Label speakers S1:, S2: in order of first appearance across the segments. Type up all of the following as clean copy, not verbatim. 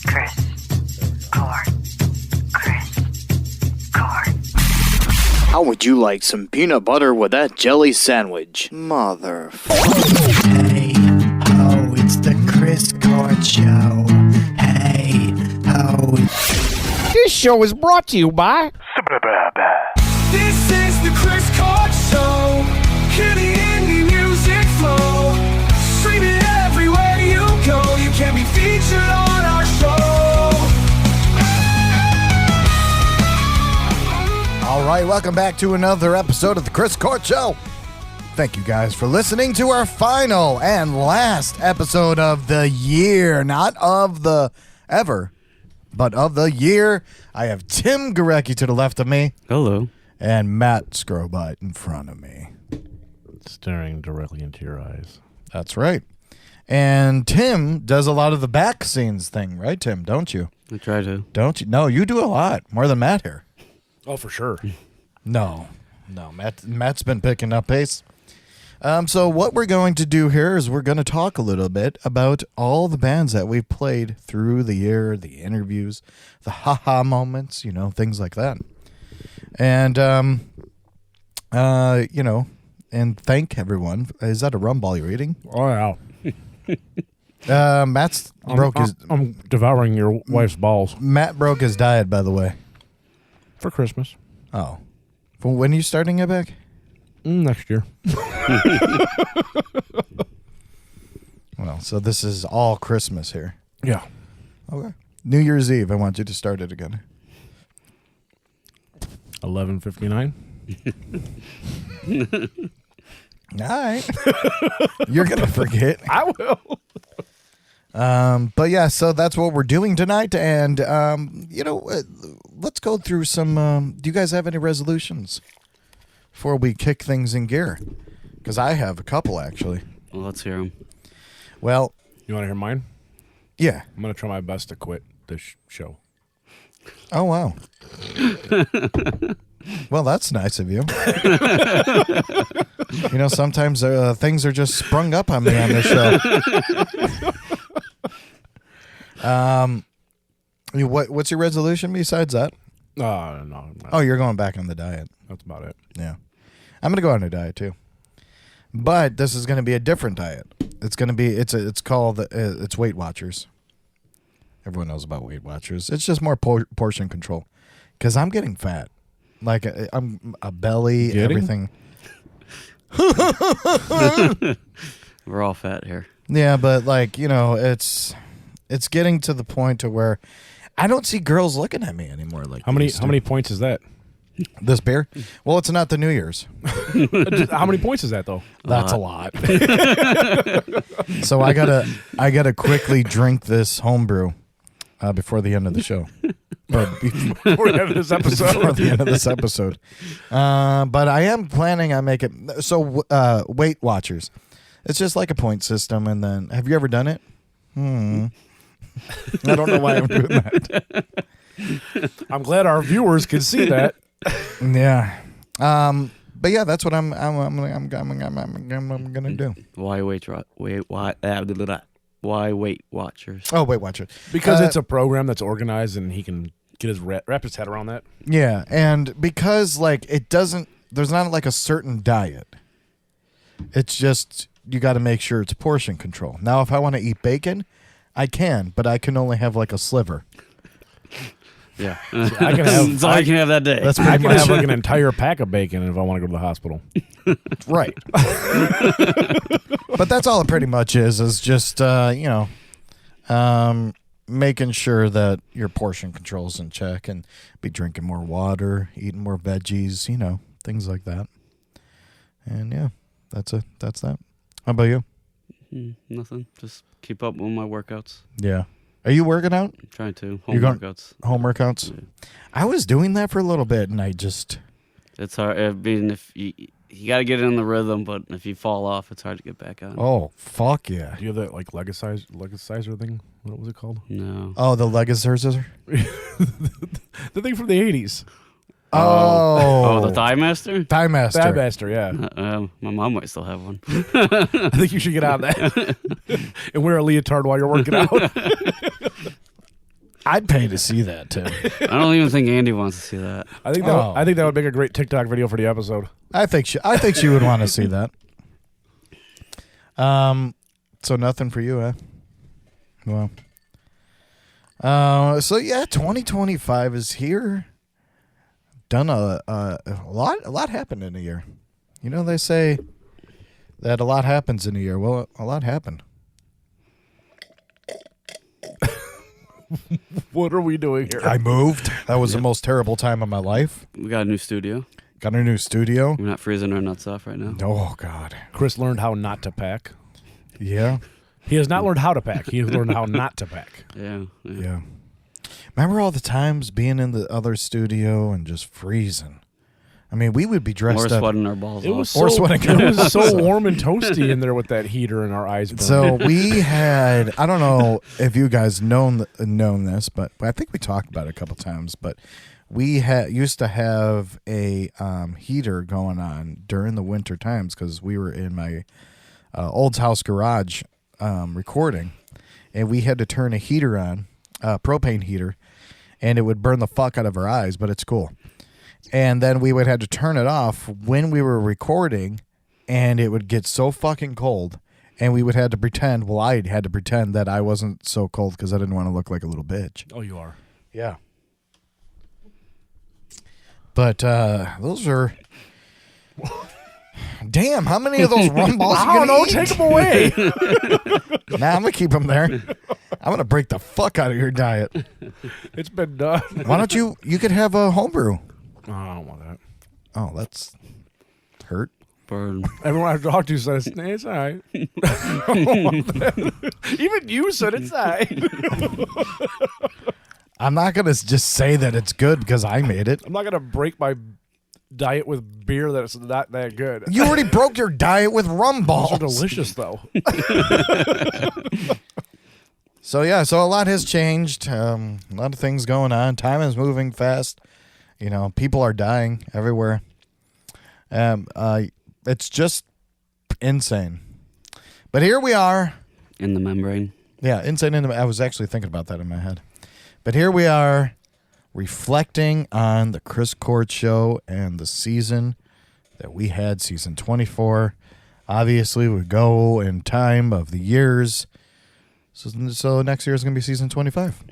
S1: Chris. Cord. Chris. Cord.
S2: How would you like some peanut butter with that jelly sandwich? Mother.
S3: Hey, oh, it's the Chris Cord Show. Hey, oh.
S4: This show is brought to you by...
S5: This is the Chris Cord Show. Hear the indie music flow. Stream it everywhere you go. You can be featured on our show.
S3: All right, welcome back to another episode of the Chris Cord Show. Thank you guys for listening to our final and last episode of the year. Not of the ever, but of the year. I have Tim Gorecki to the left of me.
S6: Hello.
S3: And Matt Scrobite in front of me.
S4: Staring directly into your eyes.
S3: That's right. And Tim does a lot of the back scenes thing, right, Tim? Don't you?
S6: I try to.
S3: Don't you? No, you do a lot. More than Matt here.
S4: Oh, for sure.
S3: No, Matt's been picking up pace. So what we're going to do here is we're going to talk a little bit about all the bands that we've played through the year, the interviews, the haha moments, things like that. And, and thank everyone. Is that a rum ball you're eating?
S4: Oh, yeah.
S3: Matt's
S4: I'm devouring your wife's balls.
S3: Matt broke his diet, by the way.
S4: For Christmas.
S3: Oh. When are you starting it back?
S4: Next year.
S3: Well, so this is all Christmas here.
S4: Yeah.
S3: Okay. New Year's Eve, I want you to start it again.
S4: 11:59.
S3: All right. You're going to forget.
S4: I will.
S3: But yeah, so that's what we're doing tonight. And, let's go through some. Do you guys have any resolutions before we kick things in gear? Because I have a couple, actually.
S6: Well, let's hear them.
S3: Well,
S4: You want to hear mine?
S3: yeah.
S4: I'm going to try my best to quit this show.
S3: Oh, wow. Well, that's nice of you. Sometimes things are just sprung up on me on this show. What's your resolution besides that?
S4: No.
S3: Oh, you're going back on the diet.
S4: That's about it.
S3: Yeah. I'm going to go on a diet too. But this is going to be a different diet. It's going to be it's called it's Weight Watchers. Everyone knows about Weight Watchers. It's just more portion control cuz I'm getting fat. Like I'm a belly, everything.
S6: We're all fat here.
S3: Yeah, but it's getting to the point to where I don't see girls looking at me anymore. Like
S4: How many points is that?
S3: This beer? Well, it's not the New Year's.
S4: How many points is that though?
S3: That's a lot. So I gotta quickly drink this homebrew before the end of the show.
S4: Before the end of this episode.
S3: Before the end of this episode. But I am planning on making Weight Watchers. It's just like a point system, and then have you ever done it? I don't know why I'm doing that.
S4: I'm glad our viewers can see that.
S3: Yeah. But yeah, that's what I'm gonna do.
S6: Why Weight Watchers?
S3: Oh, Weight Watchers.
S4: Because it's a program that's organized and he can get his wrap his head around that.
S3: Yeah, and because there's not like a certain diet. It's just you got to make sure it's portion control. Now, if I want to eat bacon, I can, but I can only have like a sliver.
S6: Yeah.
S4: I can have,
S6: That's all you can have that day.
S3: That's
S4: I
S3: pretty
S4: can
S3: much
S4: have like an entire pack of bacon if I want to go to the hospital.
S3: right. But that's all it pretty much is just making sure that your portion control's in check and be drinking more water, eating more veggies, things like that. And yeah, that's that. How about you?
S6: Nothing. Just keep up with my workouts.
S3: Yeah. Are you working out?
S6: I'm trying to.
S3: Workouts. Home workouts?
S6: Yeah.
S3: I was doing that for a little bit, and I just...
S6: It's hard. I mean, if you got to get in the rhythm, but if you fall off, it's hard to get back on.
S3: Oh, fuck yeah.
S4: Do you have that like Legicizer thing? What was it called?
S6: No.
S3: Oh, the Legicizer?
S4: The thing from the 80s.
S3: Oh.
S6: The Thigh Master?
S3: Thigh Master.
S4: Thigh Master, yeah.
S6: My mom might still have one.
S4: I think you should get on that and wear a leotard while you're working out.
S3: I'd pay to see that too.
S6: I don't even think Andy wants to see that.
S4: I think
S3: Oh.
S4: that would make a great TikTok video for the episode.
S3: I think she would want to see that. So nothing for you, eh? Well. So yeah, 2025 is here. Done a lot happened in a year. You know, they say that a lot happens in a year. Well, a lot happened.
S4: What are we doing here?
S3: I moved. That was the most terrible time of my life.
S6: We got a new studio.
S3: Got a new studio.
S6: We're not freezing our nuts off right now.
S3: Oh God.
S4: Chris learned how not to pack.
S3: Yeah.
S4: He has not learned how to pack. He has learned how not to pack.
S3: Yeah. Remember all the times being in the other studio and just freezing? I mean, we would be dressed
S6: Or
S3: up.
S6: sweating our balls
S4: It
S6: off.
S4: was
S3: Or
S4: so,
S3: sweating.
S4: it was so warm and toasty in there with that heater in our eyes. Burning.
S3: So we had, I don't know if you guys known this, but I think we talked about it a couple times, but we used to have a heater going on during the winter times because we were in my old house garage recording, and we had to turn a heater on, propane heater, and it would burn the fuck out of our eyes, but it's cool. And then we would have to turn it off when we were recording, and it would get so fucking cold. And we would have to pretend, well, I had to pretend that I wasn't so cold because I didn't want to look like a little bitch.
S4: Oh, you are.
S3: Yeah. But those are... Damn, how many of those rum balls
S4: I
S3: are
S4: don't
S3: you
S4: know.
S3: going
S4: Take them away.
S3: Nah, I'm going to keep them there. I'm going to break the fuck out of your diet.
S4: It's been done.
S3: Why don't you could have a homebrew.
S4: Oh, I don't want that.
S3: Oh, that's hurt.
S6: Burn.
S4: Everyone I've talked to says, hey, it's all right. I don't want that. Even you said it's all right.
S3: I'm not going to just say that it's good because I made it.
S4: I'm not going to break my diet with beer that's not that good.
S3: You already broke your diet with rum balls.
S4: Those are delicious, though.
S3: So, yeah, so a lot has changed. A lot of things going on. Time is moving fast. You know, people are dying everywhere. It's just insane. But here we are.
S6: In the membrane.
S3: Yeah, insane. I was actually thinking about that in my head. But here we are reflecting on the Chris Court Show and the season that we had, season 24. Obviously, we go in time of the years. So next year is going to be season 25.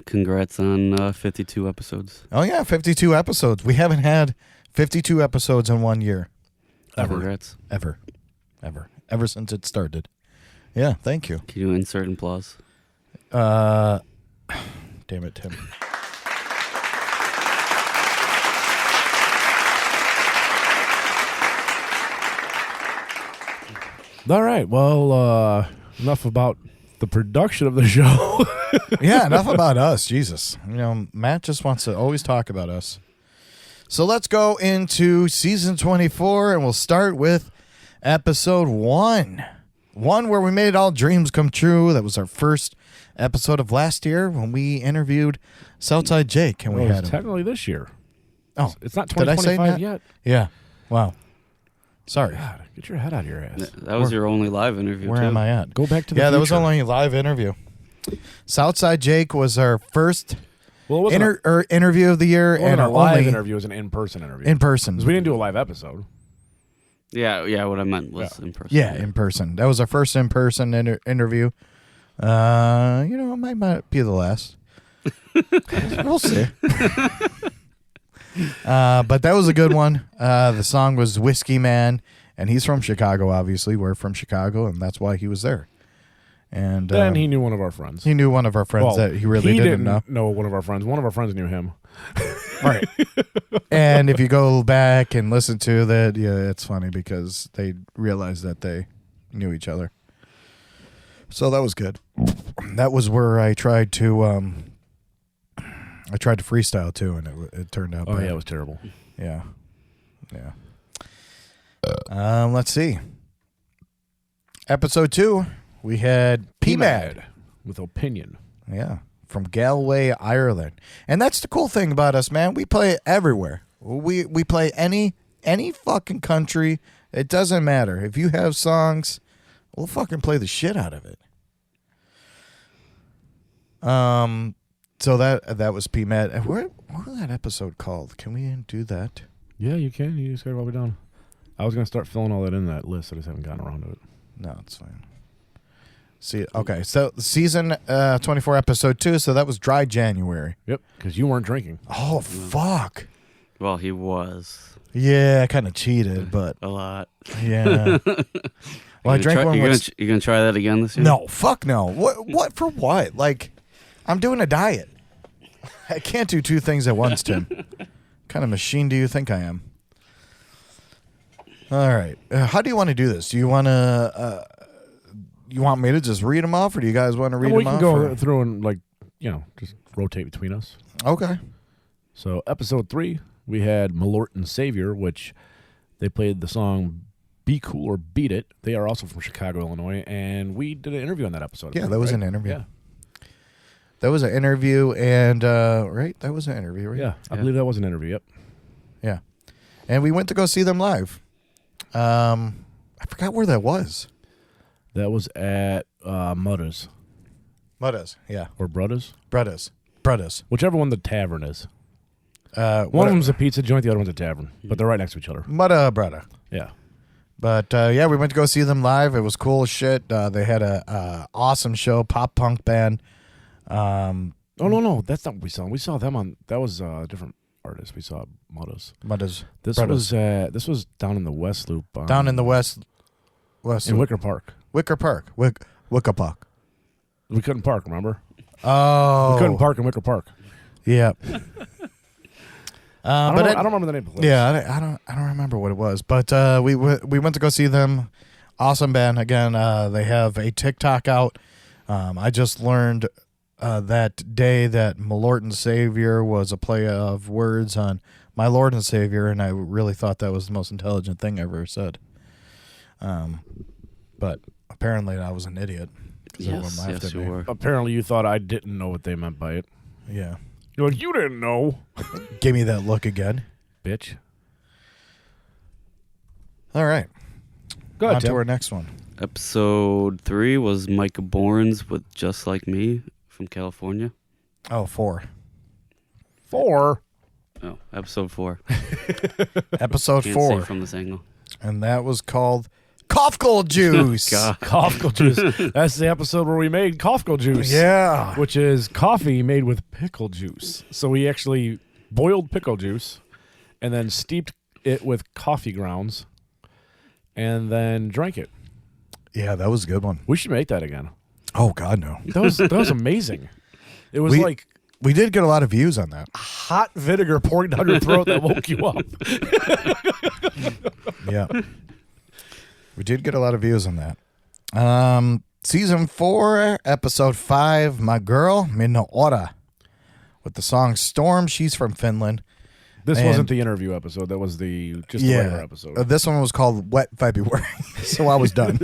S6: Congrats on 52 episodes.
S3: Oh, yeah, 52 episodes. We haven't had 52 episodes in 1 year.
S6: Congrats.
S3: Ever since it started. Yeah, thank you.
S6: Can you insert applause?
S3: Damn it, Tim.
S4: All right. Well, enough about the production of the show.
S3: Yeah, enough about us. Jesus. You know, Matt just wants to always talk about us. So let's go into season 24, and we'll start with episode 1. One where we made all dreams come true. That was our first episode of last year when we interviewed Southside Jake, and we
S4: Well,
S3: had
S4: it's
S3: him.
S4: technically this year.
S3: Oh,
S4: It's not
S3: did I say
S4: 2025
S3: that?
S4: yet.
S3: Yeah. Wow. Sorry.
S4: God, get your head out of your ass.
S6: That was your only live interview,
S3: Where
S6: too.
S3: am I at?
S4: Go back to the
S3: Yeah, that was
S4: future.
S3: only a live interview. Southside Jake was our first
S4: Well, it wasn't
S3: interview of the year,
S4: it wasn't
S3: and
S4: a
S3: our
S4: live
S3: only
S4: interview. It was an in-person interview.
S3: in person.
S4: 'Cause we didn't do a live episode.
S6: Yeah, what I meant was in person.
S3: Yeah, in person. That was our first in person interview. You know, it might be the last. We'll see. But that was a good one. The song was Whiskey Man, and he's from Chicago, obviously. We're from Chicago, and that's why he was there. And
S4: Then he knew one of our friends.
S3: he knew one of our friends
S4: Well,
S3: that he really didn't know.
S4: one of our friends. One of our friends knew him.
S3: Right. And if you go back and listen to that, yeah, it's funny because they realized that they knew each other. So that was good. That was where I tried to freestyle too, and it turned out
S4: Oh,
S3: bad.
S4: yeah, it was terrible.
S3: Yeah. Let's see. Episode 2, we had PMAD.
S4: With opinion.
S3: Yeah, from Galway, Ireland. And that's the cool thing about us, man. We play everywhere. We play any fucking country. It doesn't matter. If you have songs, we'll fucking play the shit out of it. So that was PMAT. What was that episode called? Can we do that?
S4: Yeah, you can. You just got it all the way down. I was going to start filling all that in that list. I just haven't gotten around to it.
S3: No, it's fine. See, okay, so season 24, episode 2. So that was dry January.
S4: Yep, because you weren't drinking.
S3: Oh fuck!
S6: Well, he was
S3: Yeah, I kind of cheated, but
S6: a lot.
S3: yeah. Well, I drank one.
S6: You gonna try that again this year?
S3: No, fuck no. What for? What? Like, I'm doing a diet. I can't do two things at once, Tim. What kind of machine do you think I am? All right. How do you want to do this? Do you want to? You want me to just read them off, or do you guys want to read them off?
S4: We can go through and just rotate between us.
S3: Okay.
S4: So episode 3, we had Malort and Savior, which they played the song "Be Cool or Beat It." They are also from Chicago, Illinois, and we did an interview on that episode.
S3: Yeah, that was an interview.
S4: Yeah.
S3: That was an interview, and right, that was an interview, right?
S4: Yeah, I believe that was an interview. Yep.
S3: Yeah, and we went to go see them live. I forgot where that was.
S4: That was at Mudda's.
S3: Mudda's, yeah,
S4: Or Brudda's.
S3: Brudda's.
S4: Whichever one the tavern is.
S3: One
S4: One of them's a pizza joint, the other one's a tavern, but they're right next to each other.
S3: Brudda.
S4: Yeah.
S3: But yeah, we went to go see them live. It was cool as shit. They had a awesome show, pop punk band.
S4: Oh no, that's not what we saw. We saw them on. That was a different artist. We saw Mudda's. This
S3: Brudda's.
S4: was down in the West Loop.
S3: Down in the West
S4: in Wicker Park.
S3: Wicker Park. Wicker Park.
S4: We couldn't park. Remember?
S3: Oh,
S4: We couldn't park in Wicker Park.
S3: Yeah.
S4: I don't remember the name of the place.
S3: Yeah, I don't remember what it was, but we went to go see them. Awesome band. Again, they have a TikTok out. I just learned that day that Malort and Savior was a play of words on My Lord and Savior, and I really thought that was the most intelligent thing I ever said. But apparently I was an idiot.
S6: Yes, you were.
S4: Apparently you thought I didn't know what they meant by it.
S3: Yeah.
S4: You're like, you didn't know.
S3: Give me that look again.
S4: Bitch.
S3: All right.
S4: Go ahead,
S3: On to
S4: Tim.
S3: our next one.
S6: Episode 3 was Micah Bournes with Just Like Me from California.
S3: Oh, 4.
S4: 4.
S6: Oh, episode 4.
S3: Episode
S6: Can't
S3: 4.
S6: see from this angle.
S3: And that was called Cough Juice.
S6: God.
S4: Cough juice. That's the episode where we made cough juice.
S3: Yeah.
S4: Which is coffee made with pickle juice. So we actually boiled pickle juice and then steeped it with coffee grounds and then drank it.
S3: Yeah, that was a good one.
S4: We should make that again.
S3: Oh, God, no.
S4: That was amazing. It was like
S3: We did get a lot of views on that.
S4: hot vinegar pouring down your throat that woke you up.
S3: Yeah. We did get a lot of views on that. Season 4, episode 5, My Girl, Minora. With the song Storm. She's from Finland.
S4: This
S3: And-
S4: wasn't the interview episode. That was the regular episode.
S3: This one was called Wet February. So I was done.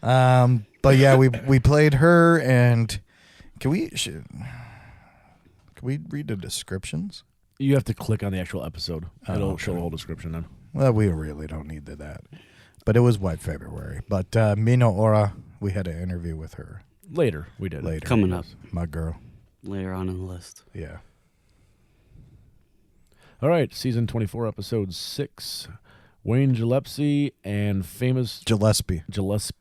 S3: But yeah, we played her, and can we read the descriptions?
S4: You have to click on the actual episode. It'll
S3: okay.
S4: show the whole description then.
S3: Well, we really don't need that. But it was Wet February. But Mina Ora, we had an interview with her
S4: Later, we did.
S3: later.
S6: Coming up
S3: My girl.
S6: later on in the list.
S3: Yeah.
S4: All right, season 24, episode 6. Wayne Gillespie and famous
S3: Gillespie.
S4: famous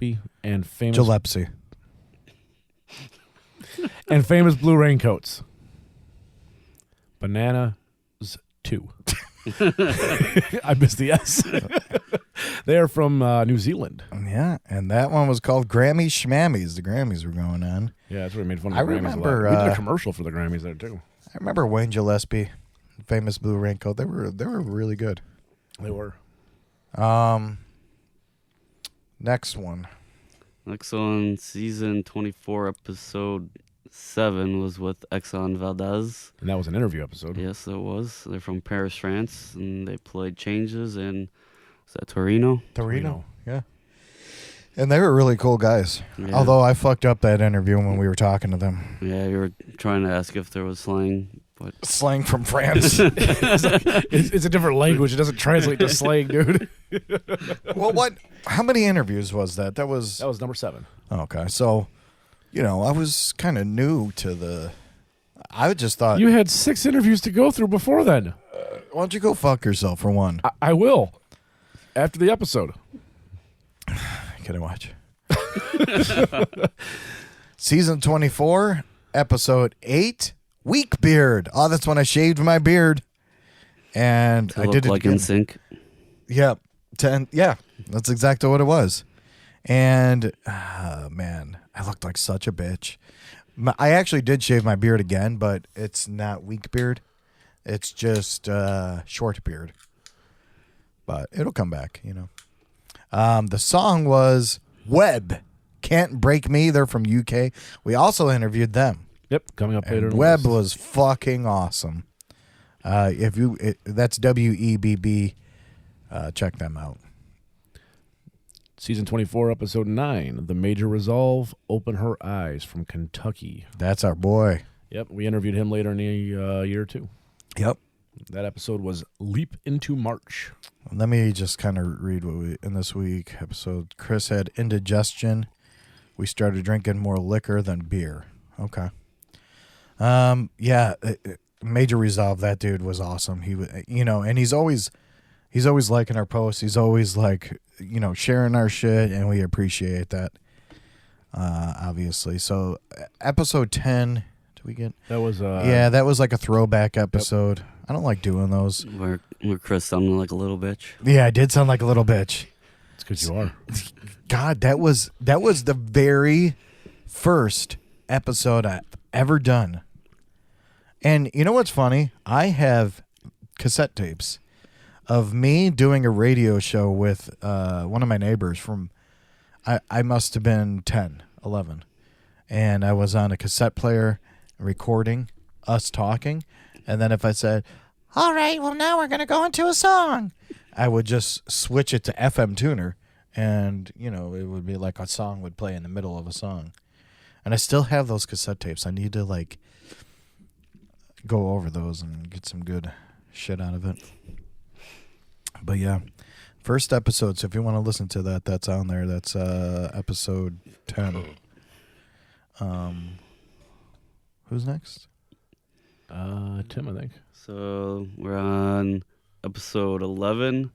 S4: and famous blue raincoats. Bananas 2. I missed the S. They are from New Zealand.
S3: Yeah, and that one was called Grammy Schmammies. The Grammys were going on.
S4: Yeah, that's where we made fun of
S3: I
S4: the Grammys
S3: remember,
S4: a lot. We did a commercial for the Grammys there too.
S3: I remember Wayne Gillespie, famous blue raincoat. They were really good.
S4: They were.
S3: Next one.
S6: Next one, season 24, episode 7 was with Exxon Valdez.
S4: And that was an interview episode.
S6: Yes, it was. They're from Paris, France, and they played Changes in, is that Torino?
S3: Torino. Yeah. And they were really cool guys.
S6: Yeah.
S3: Although I fucked up that interview when we were talking to them.
S6: Yeah, you were trying to ask if there was slang, but
S3: Slang from France.
S4: It's a different language. It doesn't translate to slang, dude.
S3: Well, how many interviews was that? That was
S4: That was number 7.
S3: okay. So I was kind of new to the. I just thought,
S4: You had 6 interviews to go through before then.
S3: why don't you go fuck yourself for one?
S4: I will. After the episode.
S3: Can I watch? Season 24, episode 8, Weak Beard. Oh, that's when I shaved my beard. And
S6: To
S3: I
S6: look
S3: did it
S6: like
S3: again.
S6: in sync.
S3: Yeah. Yeah, that's exactly what it was. And, man, I looked like such a bitch. I actually did shave my beard again, but it's not weak beard. It's just short beard. But it'll come back, The song was Web. Can't Break Me. They're from UK. We also interviewed them.
S4: Yep, coming up later.
S3: And
S4: in the
S3: Web
S4: list.
S3: was fucking awesome. That's WEBB. Check them out.
S4: Season 24, episode 9, The Major Resolve, Open Her Eyes from Kentucky.
S3: That's our boy.
S4: Yep, we interviewed him later in the year, too.
S3: Yep.
S4: That episode was Leap into March.
S3: Let me just kind of read what we in this week episode. Chris had indigestion. We started drinking more liquor than beer. Okay. Yeah. Major Resolve. That dude was awesome. He was, and he's always liking our posts. He's always sharing our shit, and we appreciate that. Obviously. So, episode 10. Did we get?
S4: That was
S3: yeah, that was like a throwback episode. Yep. I don't like doing those.
S6: Where Chris sounded like a little bitch.
S3: Yeah, I did sound like a little bitch.
S4: It's because you are.
S3: God, that was the very first episode I've ever done. And you know what's funny? I have cassette tapes of me doing a radio show with one of my neighbors from, I must have been 10, 11. And I was on a cassette player recording us talking. And then if I said, all right, well, now we're going to go into a song, I would just switch it to FM tuner. And, it would be like a song would play in the middle of a song. And I still have those cassette tapes. I need to, go over those and get some good shit out of it. But, yeah, first episode. So if you want to listen to that, that's on there. That's episode 10. Who's next?
S4: Tim, I think.
S6: So we're on episode 11.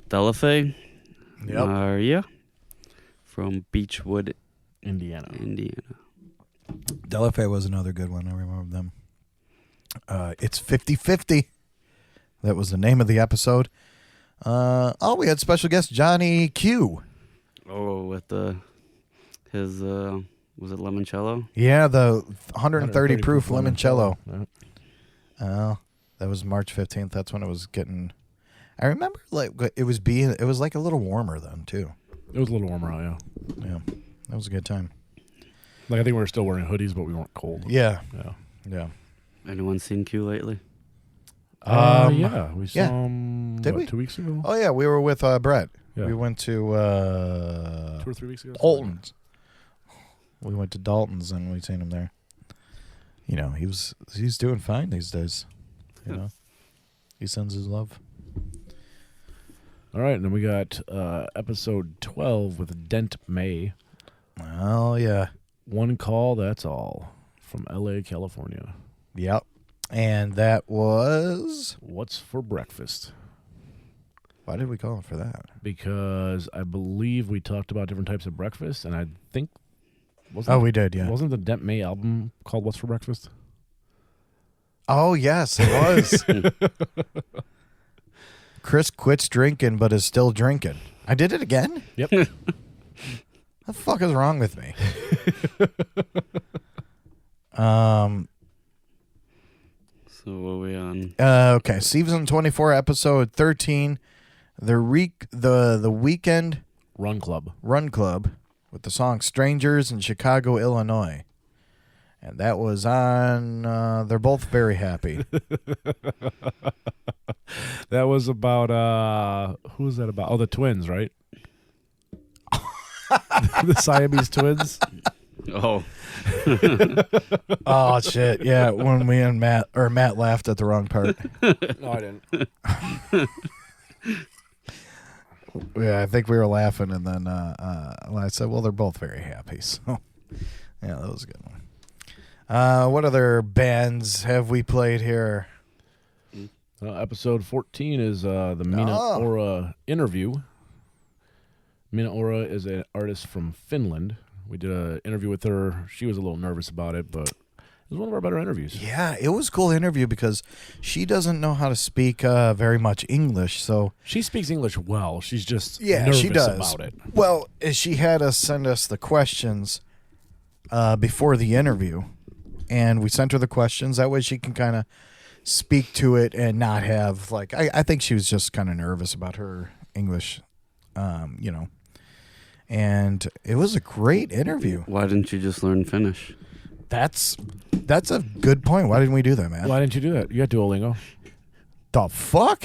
S6: Delafe.
S3: Yep.
S6: Maria from Beechwood,
S4: Indiana.
S3: Delafe was another good one. I remember them. It's 50-50. That was the name of the episode. We had special guest Johnny Q.
S6: Oh, with his was it limoncello?
S3: Yeah, the 130 proof limoncello.
S4: Yeah.
S3: That was March 15th. That's when it was getting. I remember it was like a little warmer then too.
S4: It was a little warmer out, yeah.
S3: Yeah, that was a good time.
S4: I think we were still wearing hoodies, but we weren't cold.
S3: Yeah,
S4: Yeah.
S3: yeah.
S6: Anyone seen Q lately?
S4: Yeah, we saw
S3: yeah.
S4: him,
S3: Did we?
S4: 2 weeks ago?
S3: Oh yeah, we were with Brett.
S4: Yeah.
S3: We went to
S4: 2 or 3 weeks ago?
S3: Dalton's. We went to Dalton's and we seen him there. He's doing fine these days. He sends his love.
S4: All right, and then we got episode 12 with Dent May.
S3: Oh yeah.
S4: One call, that's all. From L.A., California.
S3: Yep. And that was.
S4: What's for breakfast?
S3: Why did we call it for that?
S4: Because I believe we talked about different types of breakfast, and I think...
S3: We did, yeah.
S4: Wasn't the Dent May album called What's for Breakfast?
S3: Oh, yes, it was. Chris quits drinking but is still drinking. I did it again?
S4: Yep.
S3: What the fuck is wrong with me?
S6: So what are we on?
S3: Okay, season 24, episode 13, the Weekend
S4: Run Club.
S3: Run Club with the song Strangers in Chicago, Illinois. And that was on, they're both very happy.
S4: That was about, who was that about? Oh, the twins, right? The Siamese twins.
S6: Oh.
S3: Oh, shit. Yeah, when me and Matt laughed at the wrong part.
S4: No, I didn't.
S3: Yeah, I think we were laughing, and then I said, well, they're both very happy. So, yeah, that was a good one. What other bands have we played here?
S4: Episode 14 is the Mina Ora interview. Mina Ora is an artist from Finland. We did an interview with her. She was a little nervous about it, but it was one of our better interviews.
S3: Yeah, it was a cool interview because she doesn't know how to speak very much English. So
S4: She speaks English well. She's just
S3: yeah,
S4: nervous
S3: she does.
S4: about it.
S3: Well, she had us send us the questions before the interview, and we sent her the questions. That way she can kind of speak to it and not have, like, I think she was just kind of nervous about her English, and it was a great interview.
S6: Why didn't you just learn Finnish?
S3: That's a good point. Why didn't we do that, man?
S4: Why didn't you do that? You got Duolingo.
S3: The fuck?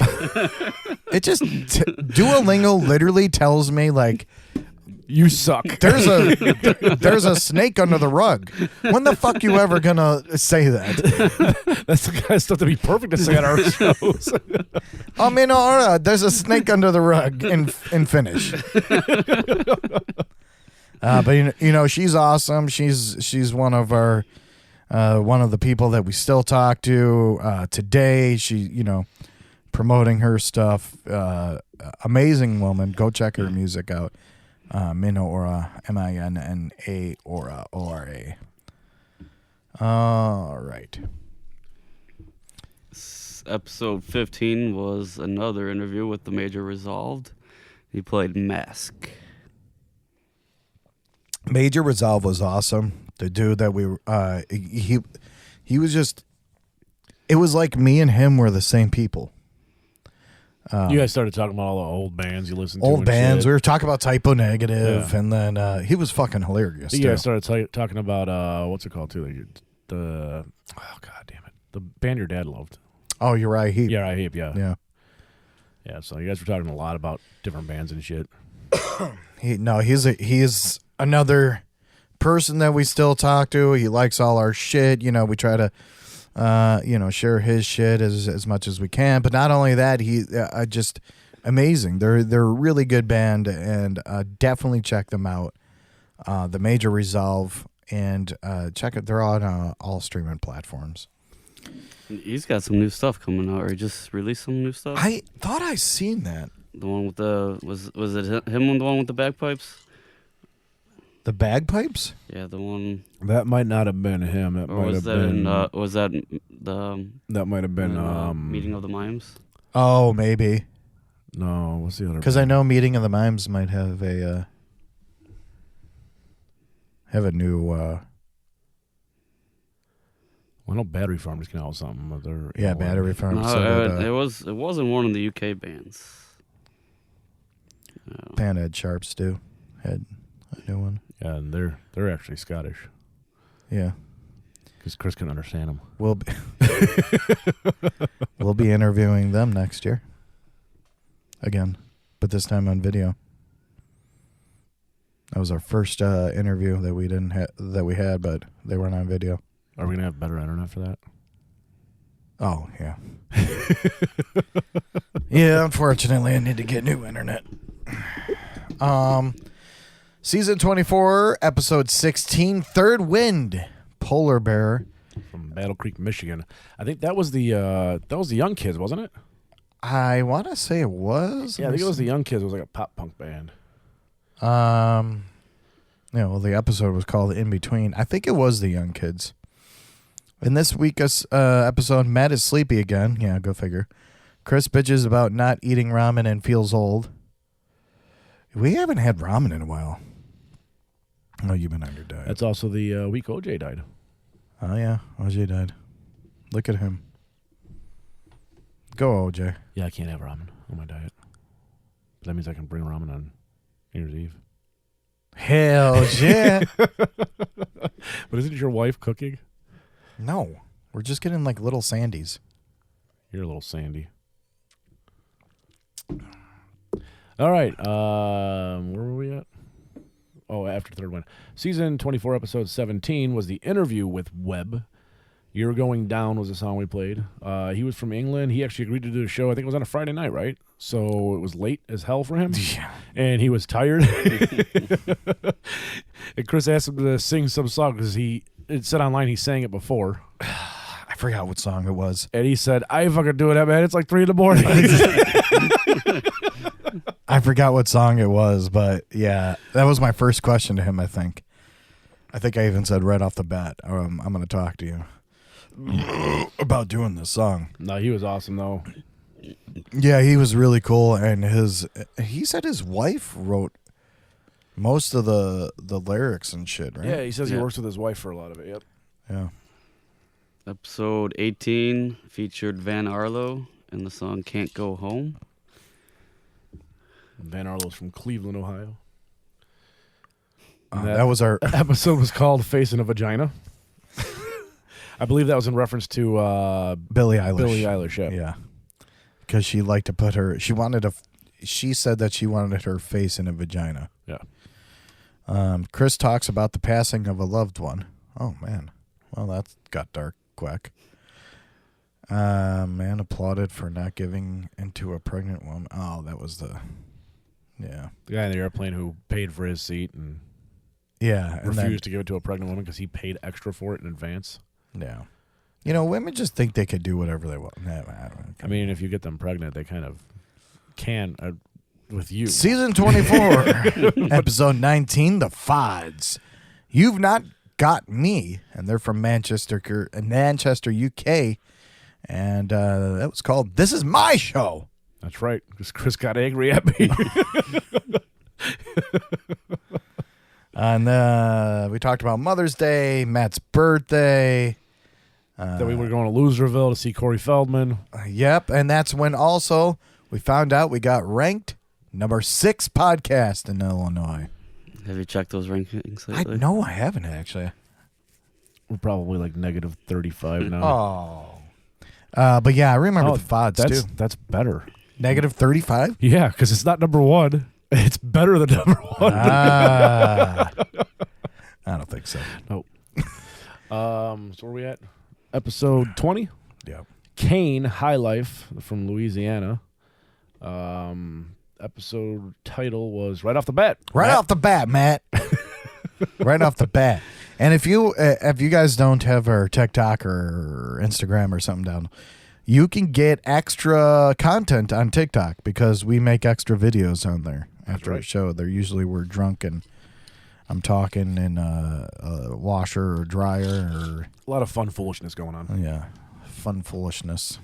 S3: It just Duolingo literally tells me, like,
S4: You suck.
S3: there's a snake under the rug. When the fuck you ever gonna say that?
S4: That's the kind of stuff to be perfect to say on our shows.
S3: I mean, there's a snake under the rug in Finnish. But she's awesome. She's one of our one of the people that we still talk to today. She promoting her stuff. Amazing woman. Go check her music out. Mina Ora, Minna Ora, O-R-A. All right.
S6: Episode 15 was another interview with the Major Resolved. He played Mask.
S3: Major Resolve was awesome. The dude that he was just, it was like me and him were the same people.
S4: You guys started talking about all the old bands you listened to.
S3: Old
S4: and
S3: bands.
S4: shit.
S3: We were talking about Typo Negative,
S4: Yeah.
S3: and then he was fucking hilarious.
S4: You
S3: too.
S4: guys started talking about what's it called too? The god damn it, the band your dad loved.
S3: Oh, you're right.
S4: Yeah, right. Heap. Yeah.
S3: Yeah.
S4: So you guys were talking a lot about different bands and shit.
S3: He's another person that we still talk to. He likes all our shit. We try to share his shit as much as we can. But not only that, he just amazing. They're a really good band, and definitely check them out. The Major Resolve, and check it. They're on all streaming platforms.
S6: He's got some new stuff coming out, or he just released some new stuff.
S3: I thought I seen that.
S6: The one with the was it him? The one with the bagpipes?
S3: The bagpipes?
S6: Yeah, the one.
S4: That might not have been him. That
S6: Or
S4: might
S6: was
S4: have
S6: that
S4: been.
S6: was that the
S4: That might have been.
S6: Meeting of the Mimes?
S3: Oh, maybe.
S4: No, what's the other?
S3: Because I know Meeting of the Mimes might have a new.
S4: Well, I know Battery Farm just came out with something. But they're
S3: Battery Farm.
S6: No, it wasn't one of the UK bands. No.
S3: Band Ed Sharps do had a new one.
S4: Yeah, and they're actually Scottish
S3: Yeah,
S4: because Chris can understand them.
S3: we'll be interviewing them next year again, but this time on video. That was our first interview that we had, but they weren't on video.
S4: Are we gonna have better internet for that?
S3: Oh yeah, yeah. Unfortunately, I need to get new internet. Season 24, episode 16, Third Wind, Polar Bear.
S4: From Battle Creek, Michigan. I think that was the Young Kids, wasn't it?
S3: I want to say it was.
S4: Yeah, I think it was the Young Kids. It was like a pop punk band.
S3: Well, the episode was called In Between. I think it was the Young Kids. In this week's episode, Matt is sleepy again. Yeah, go figure. Chris bitches about not eating ramen and feels old. We haven't had ramen in a while. Oh, you've been on your diet.
S4: That's also the week OJ died.
S3: Oh, yeah. OJ died. Look at him. Go, OJ.
S4: Yeah, I can't have ramen on my diet. But that means I can bring ramen on New Year's Eve.
S3: Hell yeah.
S4: But isn't your wife cooking?
S3: No. We're just getting like little Sandies.
S4: You're a little Sandy. All right. Where were we at? Oh, after Third One. Season 24, episode 17 was the interview with Webb. You're Going Down was the song we played. He was from England. He actually agreed to do the show. I think it was on a Friday night, right? So it was late as hell for him.
S3: Yeah.
S4: And he was tired. And Chris asked him to sing some song because it said online he sang it before.
S3: I forgot what song it was.
S4: And he said, I ain't fucking doing that, man. It's like 3 a.m.
S3: I forgot what song it was, but yeah, that was my first question to him, I think. I think I even said right off the bat, I'm going to talk to you about doing this song.
S4: No, he was awesome, though.
S3: Yeah, he was really cool, and he said his wife wrote most of the lyrics and shit, right?
S4: Yeah, he says he
S6: Yeah.
S4: works with his wife for a lot of it, yep.
S3: Yeah.
S6: Episode 18 featured Van Arlo and the song Can't Go Home.
S4: Van Arlo's from Cleveland, Ohio.
S3: That was our
S4: episode was called Facing a Vagina. I believe that was in reference to
S3: Billie Eilish.
S4: Billie Eilish, yeah.
S3: Yeah. Because she liked to put she said that she wanted her face in a vagina.
S4: Yeah.
S3: Chris talks about the passing of a loved one. Oh, man. Well, that got dark quick. Man applauded for not giving into a pregnant woman. Oh, that was yeah.
S4: The guy in the airplane who paid for his seat and
S3: Yeah. And
S4: refused to give it to a pregnant woman because he paid extra for it in advance.
S3: Yeah. You know, women just think they could do whatever they want. Nah,
S4: I mean, if you get them pregnant, they kind of can with you.
S3: Season 24, episode 19, The Fods. You've Not Got Me. And they're from Manchester, UK. And that was called This Is My Show.
S4: That's right, because Chris got angry at me.
S3: And we talked about Mother's Day, Matt's birthday.
S4: That we were going to Loserville to see Corey Feldman.
S3: Yep, and that's when also we found out we got ranked number 6 podcast in Illinois.
S6: Have you checked those rankings lately?
S3: No, I haven't actually.
S4: We're probably like negative 35 now.
S3: But yeah, I remember the Fods too.
S4: That's better.
S3: Negative 35?
S4: Yeah, because it's not number 1. It's better than number 1.
S3: I don't think so.
S4: Nope. So where are we at? Episode 20?
S3: Yeah.
S4: Kane, High Life from Louisiana. Episode title was Right Off the Bat.
S3: Right off the bat, Matt. Right off the bat. And if you guys don't have our TikTok or Instagram or something down, you can get extra content on TikTok because we make extra videos on there after a show. They're usually we're drunk and I'm talking in a washer or dryer or
S4: A lot of fun foolishness going on.
S3: fun foolishness.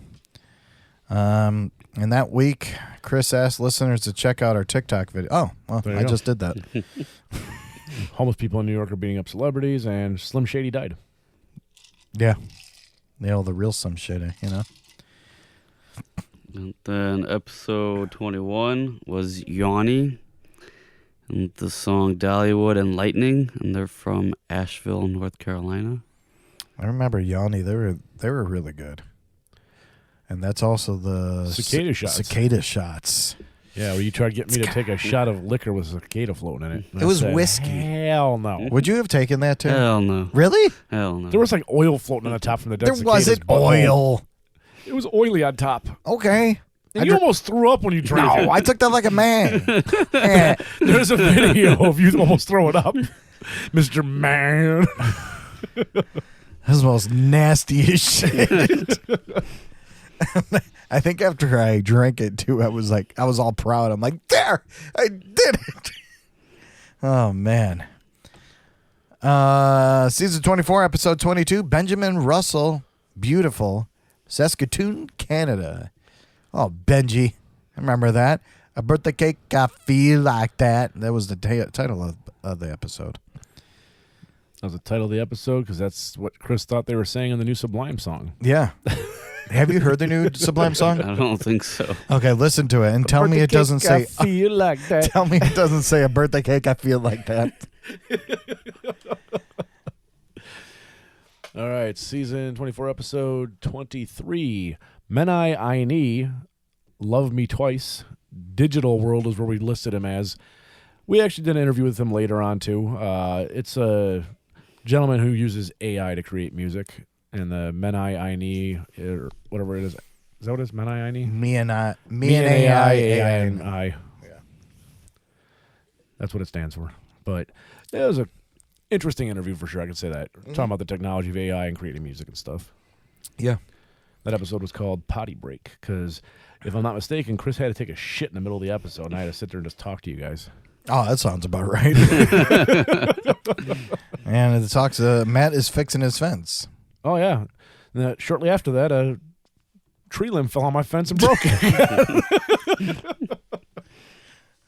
S3: And that week, Chris asked listeners to check out our TikTok video. Oh, well, I just did that.
S4: Homeless people in New York are beating up celebrities, and Slim Shady died.
S3: Yeah. The real some shit, you know?
S6: And then episode 21 was Yanni and the song Dollywood and Lightning, and they're from Asheville, North Carolina.
S3: I remember Yanni. They were really good. And that's also the
S4: Cicada shots.
S3: Cicada shots.
S4: Yeah, where you tried to get me to take a shot of liquor with a cicada floating in it. And
S3: It
S4: I
S3: was
S4: said,
S3: whiskey.
S4: Hell no.
S3: Would you have taken that too?
S6: Hell no.
S3: Really?
S6: Hell no.
S4: There was like oil floating on the top from the dead
S3: There
S4: cicadas'
S3: wasn't
S4: butthole.
S3: oil.
S4: It was oily on top.
S3: Okay.
S4: And you almost threw up when you drank it.
S3: No, I took that like a man. Eh.
S4: There's a video of you almost throwing up. Mr. Man.
S3: This is the most nastiest shit. I think after I drank it too, I was all proud. I'm like, there, I did it. Oh man. Season 24, episode 22, Benjamin Russell, Beautiful, Saskatoon, Canada. Oh, Benji. I remember that. A birthday cake, I feel like that. That was the title of the episode.
S4: That was the title of the episode because that's what Chris thought they were saying in the new Sublime song.
S3: Yeah. Have you heard the new Sublime song?
S6: I don't think so.
S3: Okay, listen to it and tell me it doesn't say.
S4: I feel like that.
S3: Tell me it doesn't say a birthday cake. I feel like that.
S4: All right, season 24, episode 23. Menai Aini, Love Me Twice. Digital World is where we listed him as. We actually did an interview with him later on, too. It's a gentleman who uses AI to create music. and the Menai Aini, or whatever it is. Is that what it is? Menai Aini?
S3: Me and AI.
S4: AI.
S3: Yeah.
S4: That's what it stands for. But it was an interesting interview for sure. I can say that. Talking about the technology of AI and creating music and stuff.
S3: Yeah.
S4: That episode was called Potty Break because, if I'm not mistaken, Chris had to take a shit in the middle of the episode, and I had to sit there and just talk to you guys.
S3: Oh, that sounds about right. And it talks. Matt is fixing his fence.
S4: Oh, yeah. And shortly after that, a tree limb fell on my fence and broke it.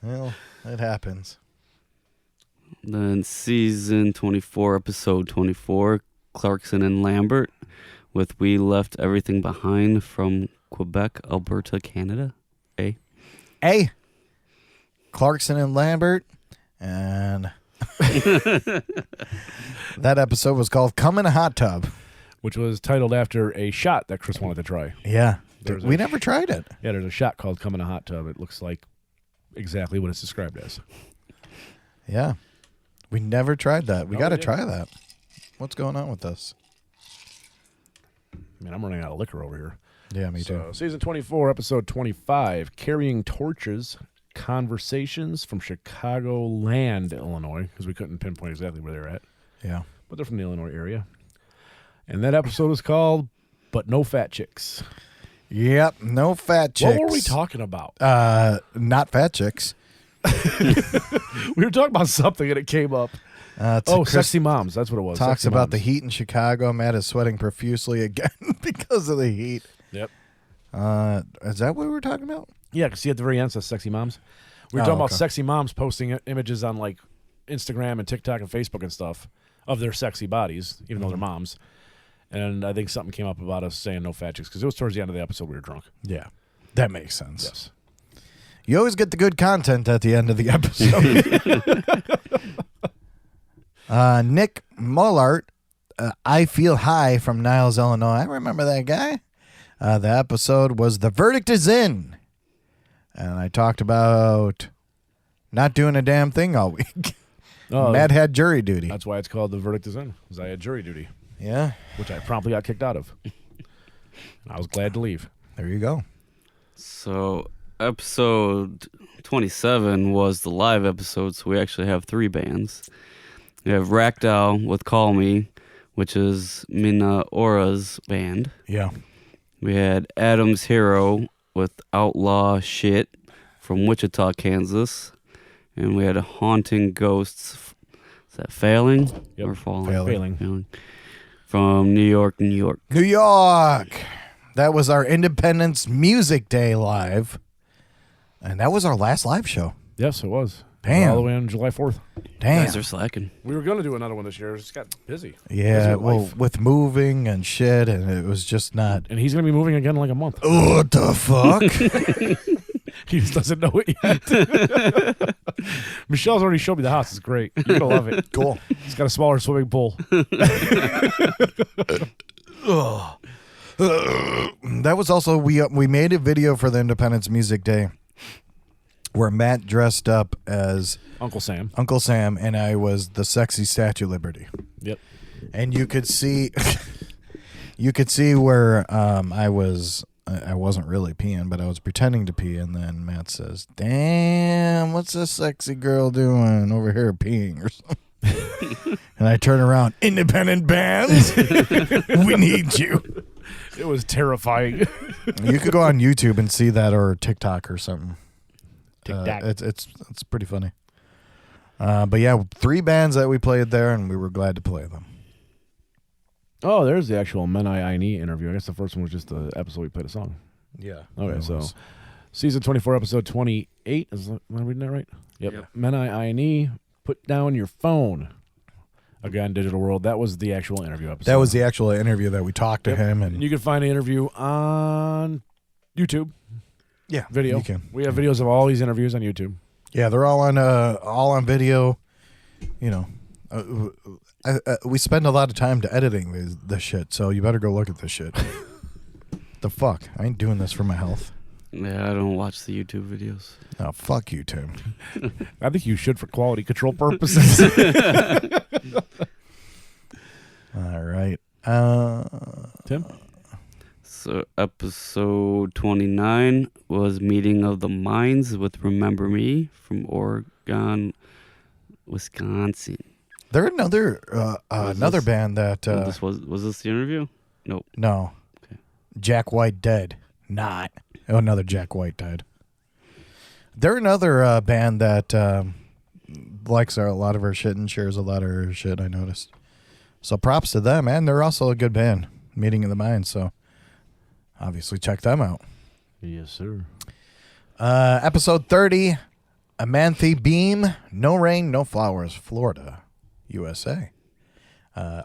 S3: Well, it happens.
S6: Then season 24, episode 24, Clarkson and Lambert with We Left Everything Behind from Quebec, Alberta, Canada.
S3: A. Clarkson and Lambert. And that episode was called Come in a Hot Tub.
S4: Which was titled after a shot that Chris wanted to try.
S3: Yeah.
S4: There's
S3: We never tried it.
S4: Yeah, there's a shot called Come in a Hot Tub. It looks like exactly what it's described as.
S3: Yeah. We never tried that. We
S4: No,
S3: got to
S4: we
S3: try
S4: didn't.
S3: that. What's going on with this?
S4: I mean, I'm running out of liquor over here.
S3: Yeah, me too.
S4: So, season 24, episode 25, Carrying Torches, Conversations from Chicagoland, Illinois, because we couldn't pinpoint exactly where they're at,
S3: Yeah.
S4: but they're from the Illinois area. And that episode was called But No Fat Chicks.
S3: Yep. No fat chicks.
S4: What were we talking about?
S3: Not fat chicks.
S4: We were talking about something and it came up.
S3: Chris
S4: Sexy Moms. That's what it was.
S3: talks
S4: Sexy
S3: about the
S4: Moms.
S3: heat in Chicago. Matt is sweating profusely again because of the heat.
S4: Yep.
S3: Is that what we were talking about?
S4: Yeah, because see at the very end it says Sexy Moms. We were
S3: Oh,
S4: talking about
S3: okay.
S4: sexy moms posting images on like Instagram and TikTok and Facebook and stuff of their sexy bodies, even though they're moms. And I think something came up about us saying no fat chicks because it was towards the end of the episode we were drunk.
S3: Yeah. That makes sense.
S4: Yes.
S3: You always get the good content at the end of the episode. Nick Mullart, I Feel High from Niles, Illinois. I remember that guy. The episode was The Verdict Is In. And I talked about not doing a damn thing all week.
S4: Oh,
S3: Matt had jury duty.
S4: that's why it's called The Verdict Is In, because I had jury duty,
S3: Yeah.
S4: which I promptly got kicked out of. And I was glad to leave.
S3: There you go.
S6: So episode 27 was the live episode, so we actually have 3 bands. We have Rackdow with Call Me, which is Mina Ora's band.
S3: Yeah.
S6: We had Adam's Hero with Outlaw Shit from Wichita, Kansas. And we had Haunting Ghosts. Is that Failing?
S4: Yep.
S6: Or Falling?
S4: Failing.
S6: From New York, New York.
S3: New York. That was our Independence Music Day live. And that was our last live show.
S4: Yes, it was.
S3: Damn.
S4: All the way on July 4th.
S3: Damn.
S6: Guys are slacking.
S4: We were going to do another one this year. It just got busy.
S3: Yeah,
S4: Busy with
S3: well,
S4: life.
S3: with moving and shit, and it was just not.
S4: And he's going to be moving again in like a month.
S3: What the fuck?
S4: He just doesn't know it yet. Michelle's already showed me the house. It's great. You're going to love it.
S3: Cool.
S4: It's got a smaller swimming pool.
S3: That was also we made a video for the Independence Music Day where Matt dressed up as
S4: Uncle Sam.
S3: Uncle Sam and I was the sexy Statue of Liberty.
S4: Yep.
S3: And you could see where I wasn't really peeing, but I was pretending to pee, and then Matt says, "Damn, what's this sexy girl doing over here peeing or something?" And I turn around, independent bands, we need you.
S4: It was terrifying.
S3: You could go on YouTube and see that, or TikTok or something.
S4: TikTok.
S3: It's pretty funny. But yeah, 3 bands that we played there, and we were glad to play them.
S4: Oh, there's the actual Menai Aini interview. I guess the first one was just the episode we played a song.
S3: Yeah.
S4: Okay, so season 24, episode 28. Am I reading that right? Yep.
S6: Yep.
S4: Menai Aini, Put Down Your Phone. Again, Digital World. That was the actual interview episode.
S3: That was the actual interview that we talked to
S4: Yep.
S3: him, and
S4: You can find the interview on YouTube
S3: yeah,
S4: video.
S3: You can.
S4: We have videos of all these interviews on YouTube.
S3: Yeah, they're all on video. You know, we spend a lot of time to editing this shit, so you better go look at this shit. The fuck? I ain't doing this for my health.
S6: Yeah, I don't watch the YouTube videos.
S3: Oh, fuck you, Tim.
S4: I think you should for quality control purposes.
S3: All right.
S4: Tim?
S6: So episode 29 was Meeting of the Minds with Remember Me from Oregon, Wisconsin.
S3: They're another band that
S6: this was this the interview? Nope.
S3: no.
S6: Okay.
S3: Jack White dead. Not. Oh, another Jack White died. They're another band that likes a lot of our shit and shares a lot of our shit, I noticed. So props to them, and they're also a good band, Meeting of the Minds, so obviously check them out.
S4: Yes, sir.
S3: Episode 30, Amanthe Beam, No Rain, No Flowers, Florida, USA.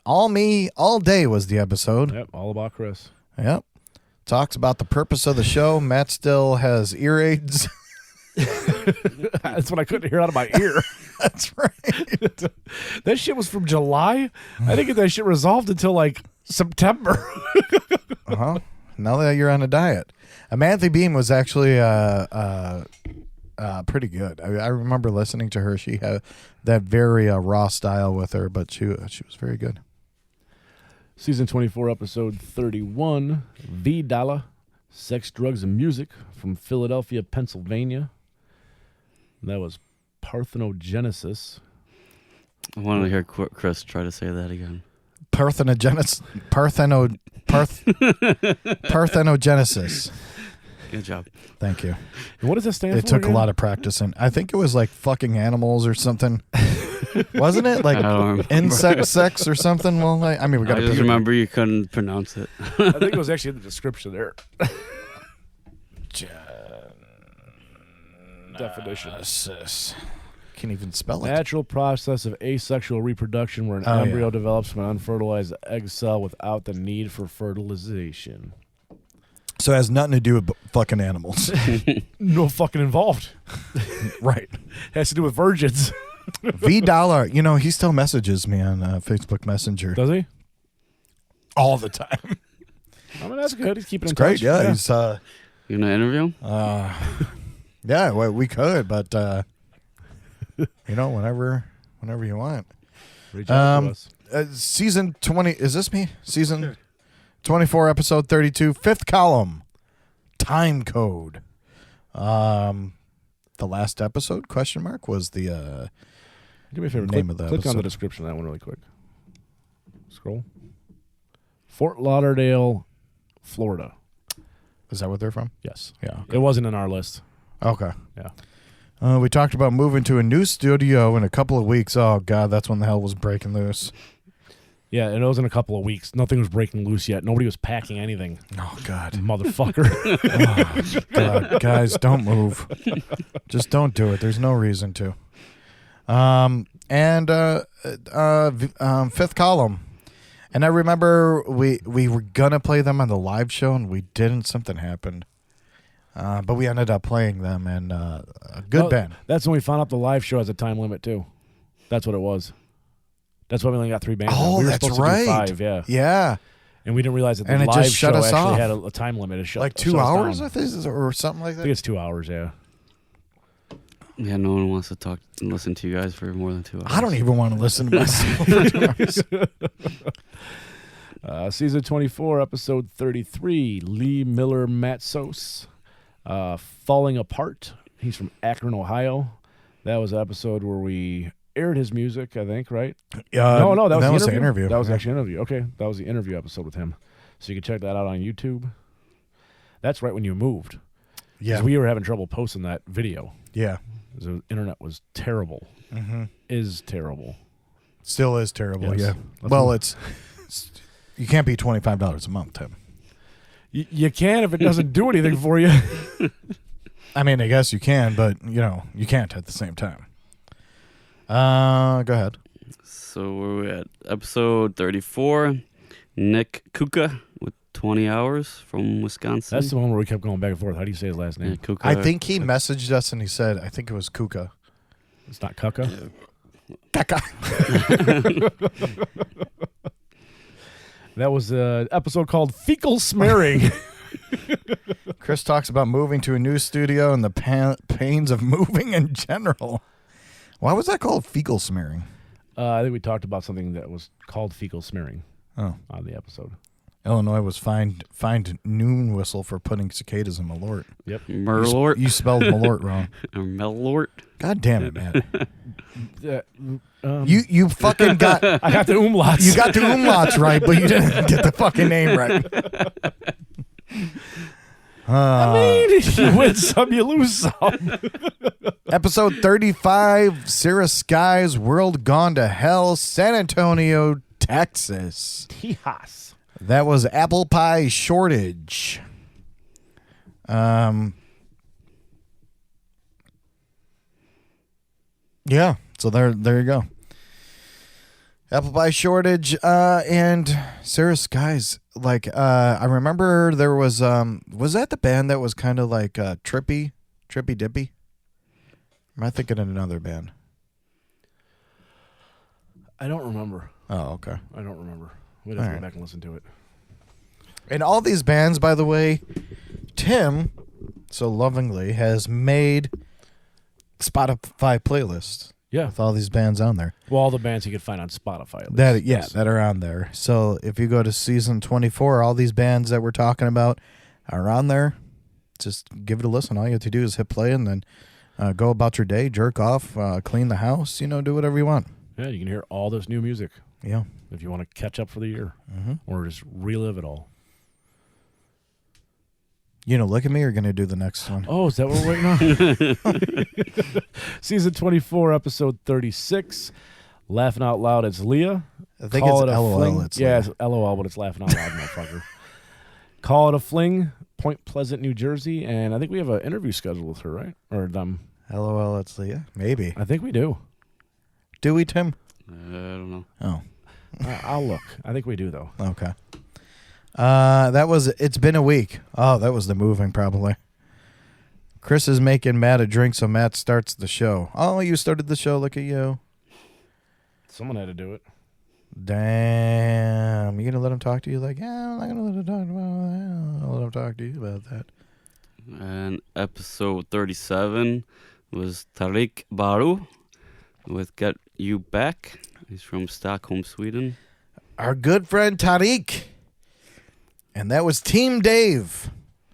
S3: All Me, All Day was the episode.
S4: Yep, all about Chris.
S3: Yep. Talks about the purpose of the show. Matt still has ear aids.
S4: That's what I couldn't hear out of my ear.
S3: That's right.
S4: That shit was from July. I didn't get that shit resolved until like September.
S3: Uh-huh. Now that you're on a diet. Amanthe Beam was actually pretty good. I remember listening to her. She had that very raw style with her, but she was very good.
S4: Season 24, episode 31, V Dollar, Sex, Drugs, and Music from Philadelphia, Pennsylvania. That was Parthenogenesis.
S6: I wanted to hear Chris try to say that again.
S3: Parthenogenesis.
S6: Good job.
S3: Thank you.
S4: And what does this stand for?
S3: It took
S4: again?
S3: a lot of practicing. I think it was like fucking animals or something. Wasn't it? Like
S6: I don't remember.
S3: insect sex or something? Well, I mean, we got
S6: I
S3: to
S6: just remember you couldn't pronounce it.
S4: I think it was actually in the description there. Definition.
S3: Can't even spell it.
S4: Natural process of asexual reproduction where an embryo develops from an unfertilized egg cell without the need for fertilization.
S3: So it has nothing to do with fucking animals.
S4: No fucking involved.
S3: Right.
S4: Has to do with virgins.
S3: V Dollar, he still messages me on Facebook Messenger
S4: Does he?
S3: all the time.
S4: I mean, that's good. He's keeping in
S3: Great,
S4: touch.
S3: yeah. He's
S6: You gonna interview him?
S3: yeah, well, we could, but whenever you want.
S4: Reach out to us.
S3: Season 20, is this me? Season 24, episode 32, fifth column, time code. The last episode, question mark, was the
S4: Do me a favor.
S3: name
S4: Click,
S3: of the
S4: click on
S3: episode.
S4: the description of that one really quick. Scroll. Fort Lauderdale, Florida.
S3: Is that what they're from?
S4: Yes.
S3: Yeah.
S4: It wasn't in our list.
S3: Okay.
S4: Yeah.
S3: We talked about moving to a new studio in a couple of weeks. Oh, God, that's when the hell was breaking loose.
S4: Yeah, and it was in a couple of weeks. Nothing was breaking loose yet. Nobody was packing anything.
S3: Oh, God.
S4: Motherfucker.
S3: Oh, God. Guys, don't move. Just don't do it. There's no reason to. Fifth column. And I remember we were going to play them on the live show, and we didn't. Something happened. But we ended up playing them, and a good band.
S4: That's when we found out the live show has a time limit, too. That's what it was. That's why we only got 3 bands.
S3: Oh,
S4: we were
S3: that's
S4: supposed
S3: right.
S4: to do 5, yeah.
S3: Yeah.
S4: And we didn't realize that the
S3: And it
S4: live
S3: just shut
S4: show
S3: us
S4: actually
S3: off.
S4: had a time limit. It shut,
S3: Like 2
S4: shut us
S3: hours,
S4: down.
S3: I think, or something like
S4: I
S3: that.
S4: think it's 2 hours, yeah.
S6: Yeah, no one wants to talk and listen to you guys for more than 2 hours.
S3: I don't even want to listen to myself.
S4: Season 24, episode 33, Lee Miller Matsos, Falling Apart. He's from Akron, Ohio. That was an episode where we aired his music, I think, right? No, that was the interview. That was actually an interview. Okay, that was the interview episode with him. So you can check that out on YouTube. That's right when you moved.
S3: Yeah.
S4: 'Cause we were having trouble posting that video.
S3: Yeah.
S4: The internet was terrible.
S3: Mm-hmm.
S4: Is terrible.
S3: Still is terrible,
S4: Yes.
S3: yeah.
S4: Let's
S3: Well,
S4: move.
S3: it's you can't be $25 a month, Tim.
S4: You can if it doesn't do anything for you.
S3: I mean, I guess you can, but, you can't at the same time. Go ahead.
S6: So we're at episode 34. Nick Kuka with 20 hours from Wisconsin.
S4: That's the one where we kept going back and forth. How do you say his last name?
S6: Yeah, Kuka.
S3: I think he messaged us and he said, I think it was Kuka.
S4: It's not Kuka.
S3: Kaka.
S4: That was an episode called Fecal Smearing.
S3: Chris talks about moving to a new studio and the pains of moving in general. Why was that called fecal smearing?
S4: I think we talked about something that was called fecal smearing
S3: Oh.
S4: on the episode.
S3: Illinois was fined noon whistle for putting cicadas in Malort.
S4: Yep.
S6: Merlort.
S3: You spelled Malort wrong.
S6: Or Mellort.
S3: God damn it, man.
S4: Uh,
S3: You fucking got
S4: I got the umlauts.
S3: you got the umlauts right, but you didn't get the fucking name right.
S4: You win some, you lose some.
S3: Episode 35, Sarah Sky's World Gone to Hell, San Antonio, Texas.
S4: Tejas.
S3: That was Apple Pie Shortage. Yeah, so there you go. Apple Pie Shortage, and Sarah Sky's, like, I remember there was that the band that was kind of like Trippy Dippy? Am I thinking of another band?
S4: I don't remember.
S3: Oh, okay.
S4: I don't remember. We'd have to
S3: All
S4: go
S3: right.
S4: back and listen to it.
S3: And all these bands, by the way, Tim so lovingly has made Spotify playlists
S4: Yeah.
S3: with all these bands on there.
S4: Well, all the bands you could find on Spotify. At least. Yes.
S3: That are on there. So if you go to season 24, all these bands that we're talking about are on there. Just give it a listen. All you have to do is hit play and then go about your day, jerk off, clean the house, do whatever you want.
S4: Yeah, you can hear all this new music
S3: Yeah.
S4: if you want to catch up for the year
S3: Mm-hmm.
S4: or just relive it all.
S3: Look at me, you're going to do the next one.
S4: Oh, is that what we're waiting on? Season 24, episode 36. Laughing Out Loud, it's Leah.
S3: I think
S4: Call
S3: it's
S4: it a
S3: LOL.
S4: fling.
S3: It's
S4: yeah,
S3: like-
S4: it's LOL, but it's Laughing Out Loud, motherfucker. Call It a Fling, Point Pleasant, New Jersey. And I think we have an interview scheduled with her, right? Or them.
S3: LOL, it's Leah. Maybe.
S4: I think we do.
S3: Do we, Tim?
S6: I don't know.
S3: Oh,
S4: I'll look. I think we do, though.
S3: okay. It's been a week. Oh, that was the moving, probably. Chris is making Matt a drink, so Matt starts the show. Oh, you started the show. Look at you.
S4: Someone had to do it.
S3: Damn. You going to let him talk to you? Like, yeah, I'm not going to let him talk about that. I'll let him talk to you about that.
S6: And episode 37 was Tariq Baru with Get You Back. He's from Stockholm, Sweden.
S3: Our good friend Tariq. And that was Team Dave.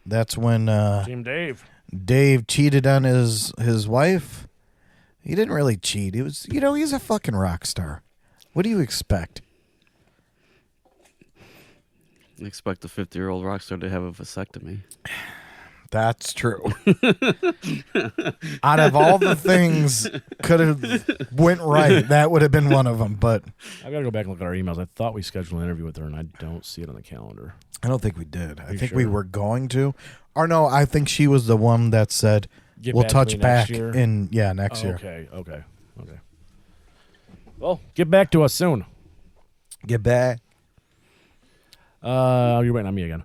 S3: That's when
S4: Team Dave.
S3: Dave cheated on his wife. He didn't really cheat. He was, he's a fucking rock star. What do you expect?
S6: Expect a 50-year-old rock star to have a vasectomy.
S3: That's true. Out of all the things could have went right, that would have been one of them. But
S4: I got to go back and look at our emails. I thought we scheduled an interview with her, and I don't see it on the calendar.
S3: I don't think we did. I
S4: You
S3: think we
S4: sure?
S3: were going to. Or no, I think she was the one that said,
S4: Get
S3: we'll
S4: back to
S3: touch
S4: me
S3: back
S4: next year?
S3: in, next year.
S4: Okay. Well, get back to us soon.
S3: Get back.
S4: You're waiting on me again.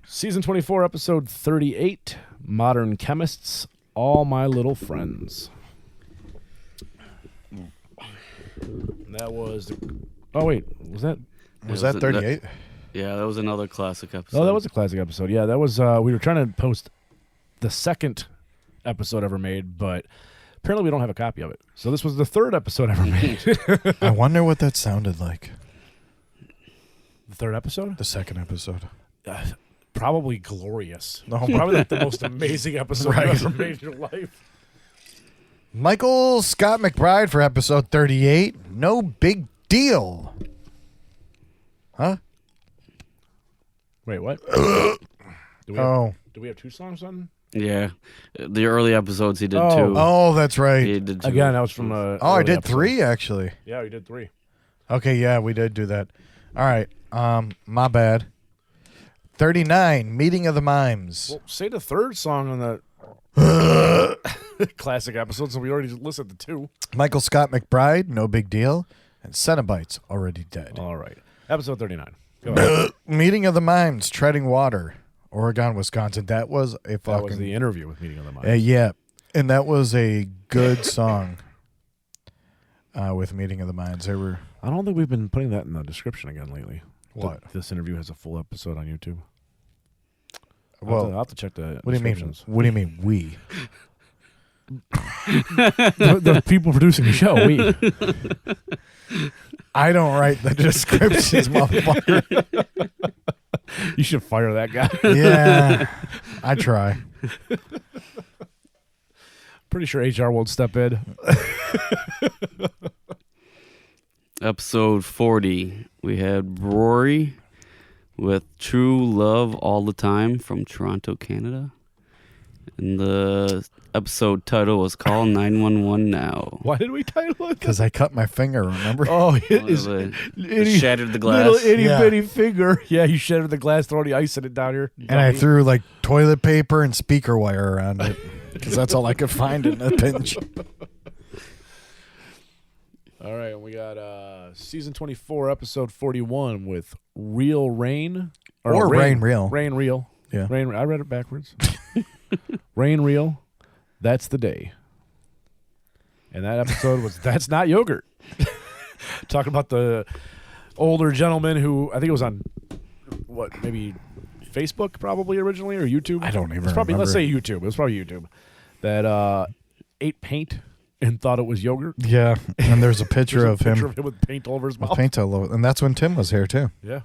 S4: Season 24, episode 38, Modern Chemists, All My Little Friends. That was... Oh, wait. Was that...
S3: Was
S6: Yeah,
S3: that 38?
S6: Yeah, that was another classic episode.
S4: Oh, that was a classic episode. Yeah, that was... we were trying to post the second episode ever made, but apparently we don't have a copy of it. So this was the third episode ever made.
S3: I wonder what that sounded like.
S4: The third episode?
S3: The second episode.
S4: Probably glorious.
S3: No.
S4: Probably like the most amazing episode
S3: Right.
S4: you've ever made in your life.
S3: Michael Scott McBride for episode 38. No big deal. Huh?
S4: Wait, what? do we have two songs on?
S6: Yeah. The early episodes he did
S4: Oh.
S6: two.
S3: Oh, that's right.
S6: He did two.
S4: Again, that was from
S3: Oh, I
S4: early
S3: did
S4: episode.
S3: 3, actually.
S4: Yeah, we did 3.
S3: Okay, yeah, we did do that. All right. My bad. 39, Meeting of the Mimes.
S4: Well, say the third song on the classic episode, so we already listened to 2.
S3: Michael Scott McBride, No Big Deal. And Cenobites, Already Dead.
S4: All right. Episode 39. Go ahead.
S3: Meeting of the Mimes, Treading Water, Oregon, Wisconsin. That was a
S4: That
S3: fucking...
S4: was the interview with Meeting of the Minds.
S3: yeah, and that was a good song with Meeting of the Minds. They were...
S4: I don't think we've been putting that in the description again lately.
S3: What?
S4: This interview has a full episode on YouTube.
S3: Well,
S4: I'll have to check the
S3: what do you mean?
S4: descriptions.
S3: What do you mean we?
S4: the people producing the show, we.
S3: I don't write the descriptions, motherfucker.
S4: You should fire that guy.
S3: Yeah, I try.
S4: Pretty sure HR won't step in.
S6: Episode 40, we had Rory with True Love All the Time from Toronto, Canada. And the episode title was called 911 Now.
S4: Why did we title it?
S3: Because I cut my finger, remember?
S4: Oh, it is
S6: Shattered the glass.
S4: little itty
S3: Yeah.
S4: bitty finger. Yeah, you shattered the glass, throwing the ice in it down here.
S3: And I threw like toilet paper and speaker wire around it because that's all I could find in a pinch.
S4: All right, and we got season 24, episode 41 with Real Rain.
S3: Or Rain Real.
S4: Rain Real.
S3: Yeah.
S4: Rain. I read it backwards. Rain Real. That's the day. And that episode was That's Not Yogurt. Talking about the older gentleman who, I think it was on, what, maybe Facebook probably originally, or YouTube?
S3: I don't even
S4: It's probably, let's
S3: remember.
S4: say YouTube. It was probably YouTube. That ate paint and thought it was yogurt.
S3: Yeah, and there's a picture
S4: There's
S3: of
S4: a picture
S3: him
S4: of him with paint all over his
S3: with
S4: mouth.
S3: paint all over, and that's when Tim was here too.
S4: Yeah.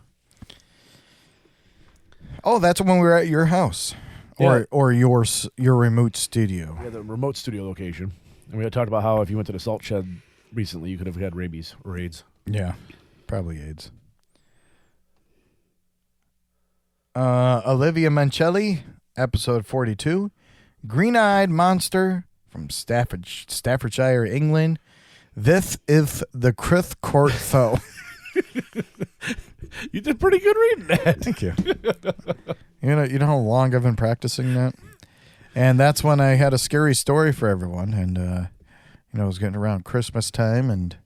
S3: Oh, that's when we were at your house,
S4: Yeah.
S3: or your remote studio.
S4: Yeah, the remote studio location. And we had talked about how if you went to the salt shed recently, you could have had rabies or AIDS.
S3: Yeah, probably AIDS. Olivia Mancelli, episode 42, Green-Eyed Monster from Staffordshire, England. This is the Chris Court Show.
S4: You did pretty good reading that.
S3: Thank you. You know how long I've been practicing that? And that's when I had a scary story for everyone. And, it was getting around Christmas time, and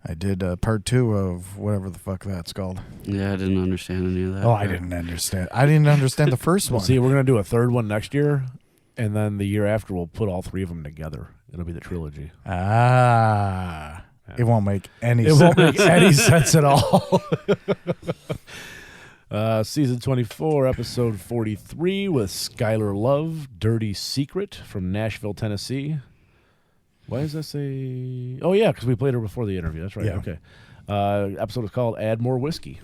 S3: I did part 2 of whatever the fuck that's called.
S6: Yeah, I didn't understand any of that.
S3: Oh, I didn't understand. I didn't understand the first one.
S4: See, we're going to do a third one next year, and then the year after we'll put all 3 of them together. It'll be the trilogy.
S3: Ah. It won't make any sense.
S4: It won't make any sense at all. Season 24, episode 43 with Skylar Love, Dirty Secret from Nashville, Tennessee. Why does that say? Oh, yeah, because we played her before the interview. That's right.
S3: Yeah.
S4: Okay. Episode was called Add More Whiskey.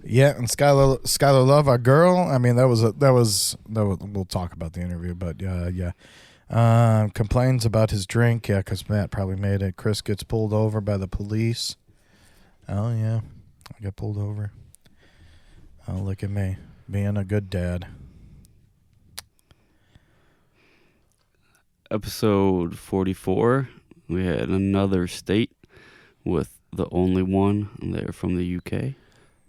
S3: Yeah, and Skylar Love, our girl. I mean, that was we'll talk about the interview, but yeah. Complains about his drink, yeah, because Matt probably made it. Chris gets pulled over by the police. Oh, yeah, I got pulled over. Oh, look at me, being a good dad.
S6: Episode 44, we had Another State with The Only One. They're from the UK.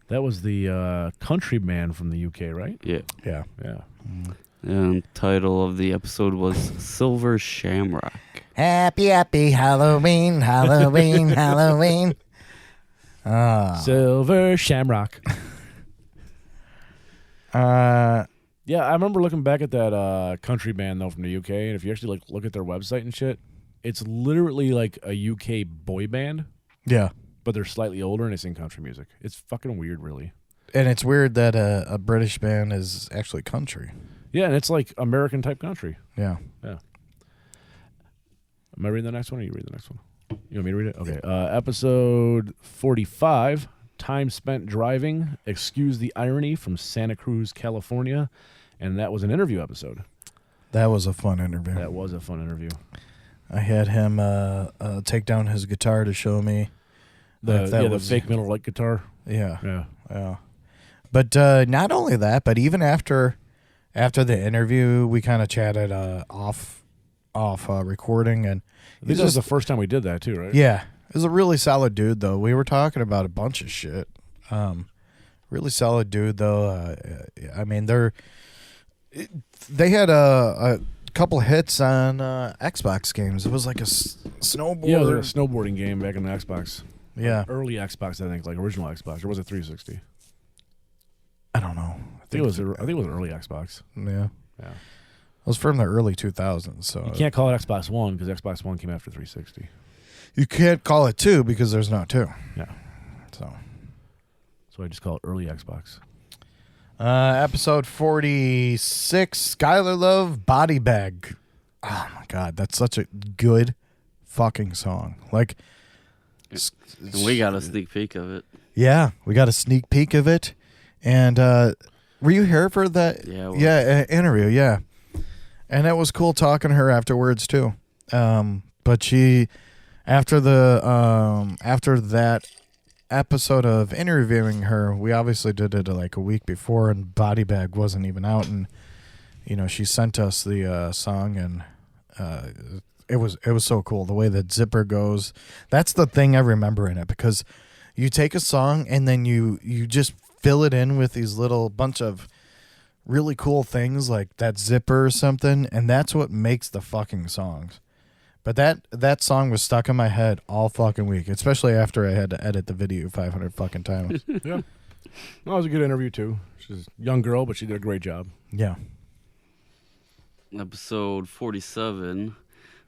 S4: That was the country man from the UK, right?
S6: Yeah.
S3: Yeah.
S4: Yeah.
S6: And title of the episode was Silver Shamrock.
S3: Happy Halloween, Halloween, Halloween.
S4: Silver Shamrock. Yeah, I remember looking back at that country band, though, from the UK, and if you actually look at their website and shit, it's literally like a UK boy band,
S3: Yeah.
S4: but they're slightly older and they sing country music. It's fucking weird, really.
S3: And it's weird that a British band is actually country.
S4: Yeah, and it's like American-type country.
S3: Yeah.
S4: Yeah. Am I reading the next one, or you read the next one? You want me to read it? Okay. Episode 45, Time Spent Driving, Excuse the Irony from Santa Cruz, California. And that was an interview episode.
S3: That was a fun interview.
S4: That was a fun interview.
S3: I had him take down his guitar to show me.
S4: The fake Miller Lite guitar.
S3: Yeah.
S4: Yeah.
S3: Yeah. But not only that, but even after the interview, we kind of chatted off recording, and
S4: This was the first time we did that, too, right?
S3: yeah, it was a really solid dude, though. We were talking about a bunch of shit. Really solid dude, though. I mean, they had a couple hits on Xbox games. It was like a snowboard.
S4: Yeah, it was like a snowboarding game back in the Xbox.
S3: Yeah.
S4: Early Xbox, I think, like original Xbox. Or was it 360?
S3: I don't know.
S4: I think it was an early Xbox.
S3: Yeah.
S4: Yeah.
S3: It was from the early 2000s. So
S4: You can't call it Xbox One because Xbox One came after 360.
S3: you can't call it 2 because there's not 2.
S4: Yeah.
S3: So
S4: I just call it early Xbox.
S3: episode 46, Skylar Love, Body Bag. Oh my God, that's such a good fucking song. Like,
S6: And we got a sneak peek of it.
S3: yeah, we got a sneak peek of it, And were you here for that?
S6: Yeah, I was.
S3: Interview. Yeah, and it was cool talking to her afterwards too. But she, after that episode of interviewing her, we obviously did it like a week before, and Body Bag wasn't even out, and she sent us the song, and it was so cool the way that Zipper goes. That's the thing I remember in it, because you take a song and then you just fill it in with these little bunch of really cool things like that zipper or something, and that's what makes the fucking songs. But that song was stuck in my head all fucking week, especially after I had to edit the video 500 fucking times.
S4: Yeah. That was a good interview, too. She's a young girl, but she did a great job.
S3: Yeah.
S6: Episode 47,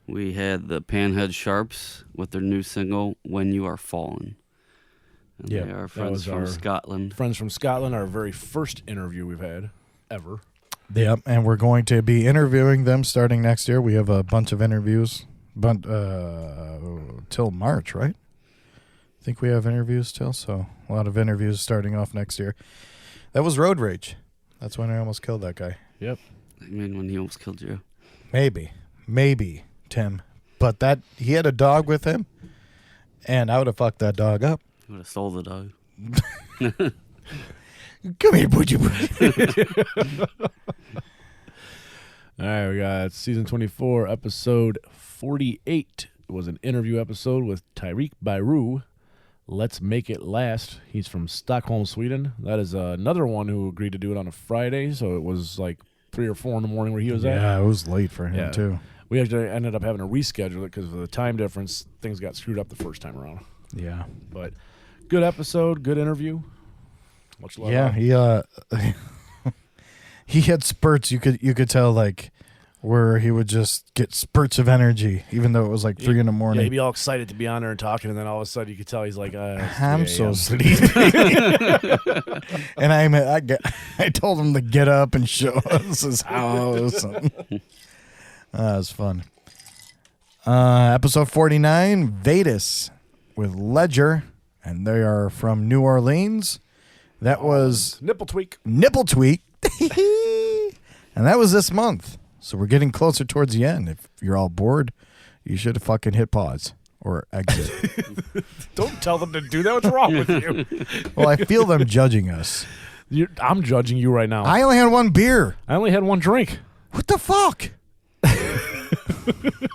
S6: we had the Panhead Sharps with their new single, When You Are Fallen. And
S3: Yeah,
S6: they are
S4: that
S6: friends
S4: was
S6: from
S4: our
S6: Scotland.
S4: Friends from Scotland, our very first interview we've had ever.
S3: Yep, and we're going to be interviewing them starting next year. We have a bunch of interviews till March, right? I think we have interviews till, so a lot of interviews starting off next year. That was Road Rage. That's when I almost killed that guy.
S4: Yep.
S6: I mean, when he almost killed you.
S3: Maybe, Tim. But he had a dog with him, and I would have fucked that dog up.
S6: Would have stole the dog.
S3: Come here, Boogie.
S4: All right, we got season 24, episode 48. It was an interview episode with Tyreek Byru. Let's Make It Last. He's from Stockholm, Sweden. That is another one who agreed to do it on a Friday, so it was like 3 or 4 in the morning where he was at.
S3: Yeah, it was late for him, too.
S4: We actually ended up having to reschedule it because of the time difference. Things got screwed up the first time around.
S3: Yeah.
S4: But good episode, good interview. Much love.
S3: Yeah, he had spurts. You could tell, like, where he would just get spurts of energy, even though it was like 3 in the morning.
S4: Yeah, he'd be all excited to be on there and talking, and then all of a sudden you could tell he's like,
S3: I'm so sleepy. And I told him to get up and show us his house. That was fun. Episode 49, Vetus with Ledger, and they are from New Orleans. That was
S4: Nipple Tweak.
S3: Nipple Tweak. And that was this month. So we're getting closer towards the end. If you're all bored, you should have fucking hit pause or exit.
S4: Don't tell them to do that. What's wrong with you?
S3: Well, I feel them judging us.
S4: I'm judging you right now.
S3: I only had 1 beer.
S4: I only had 1 drink.
S3: What the fuck?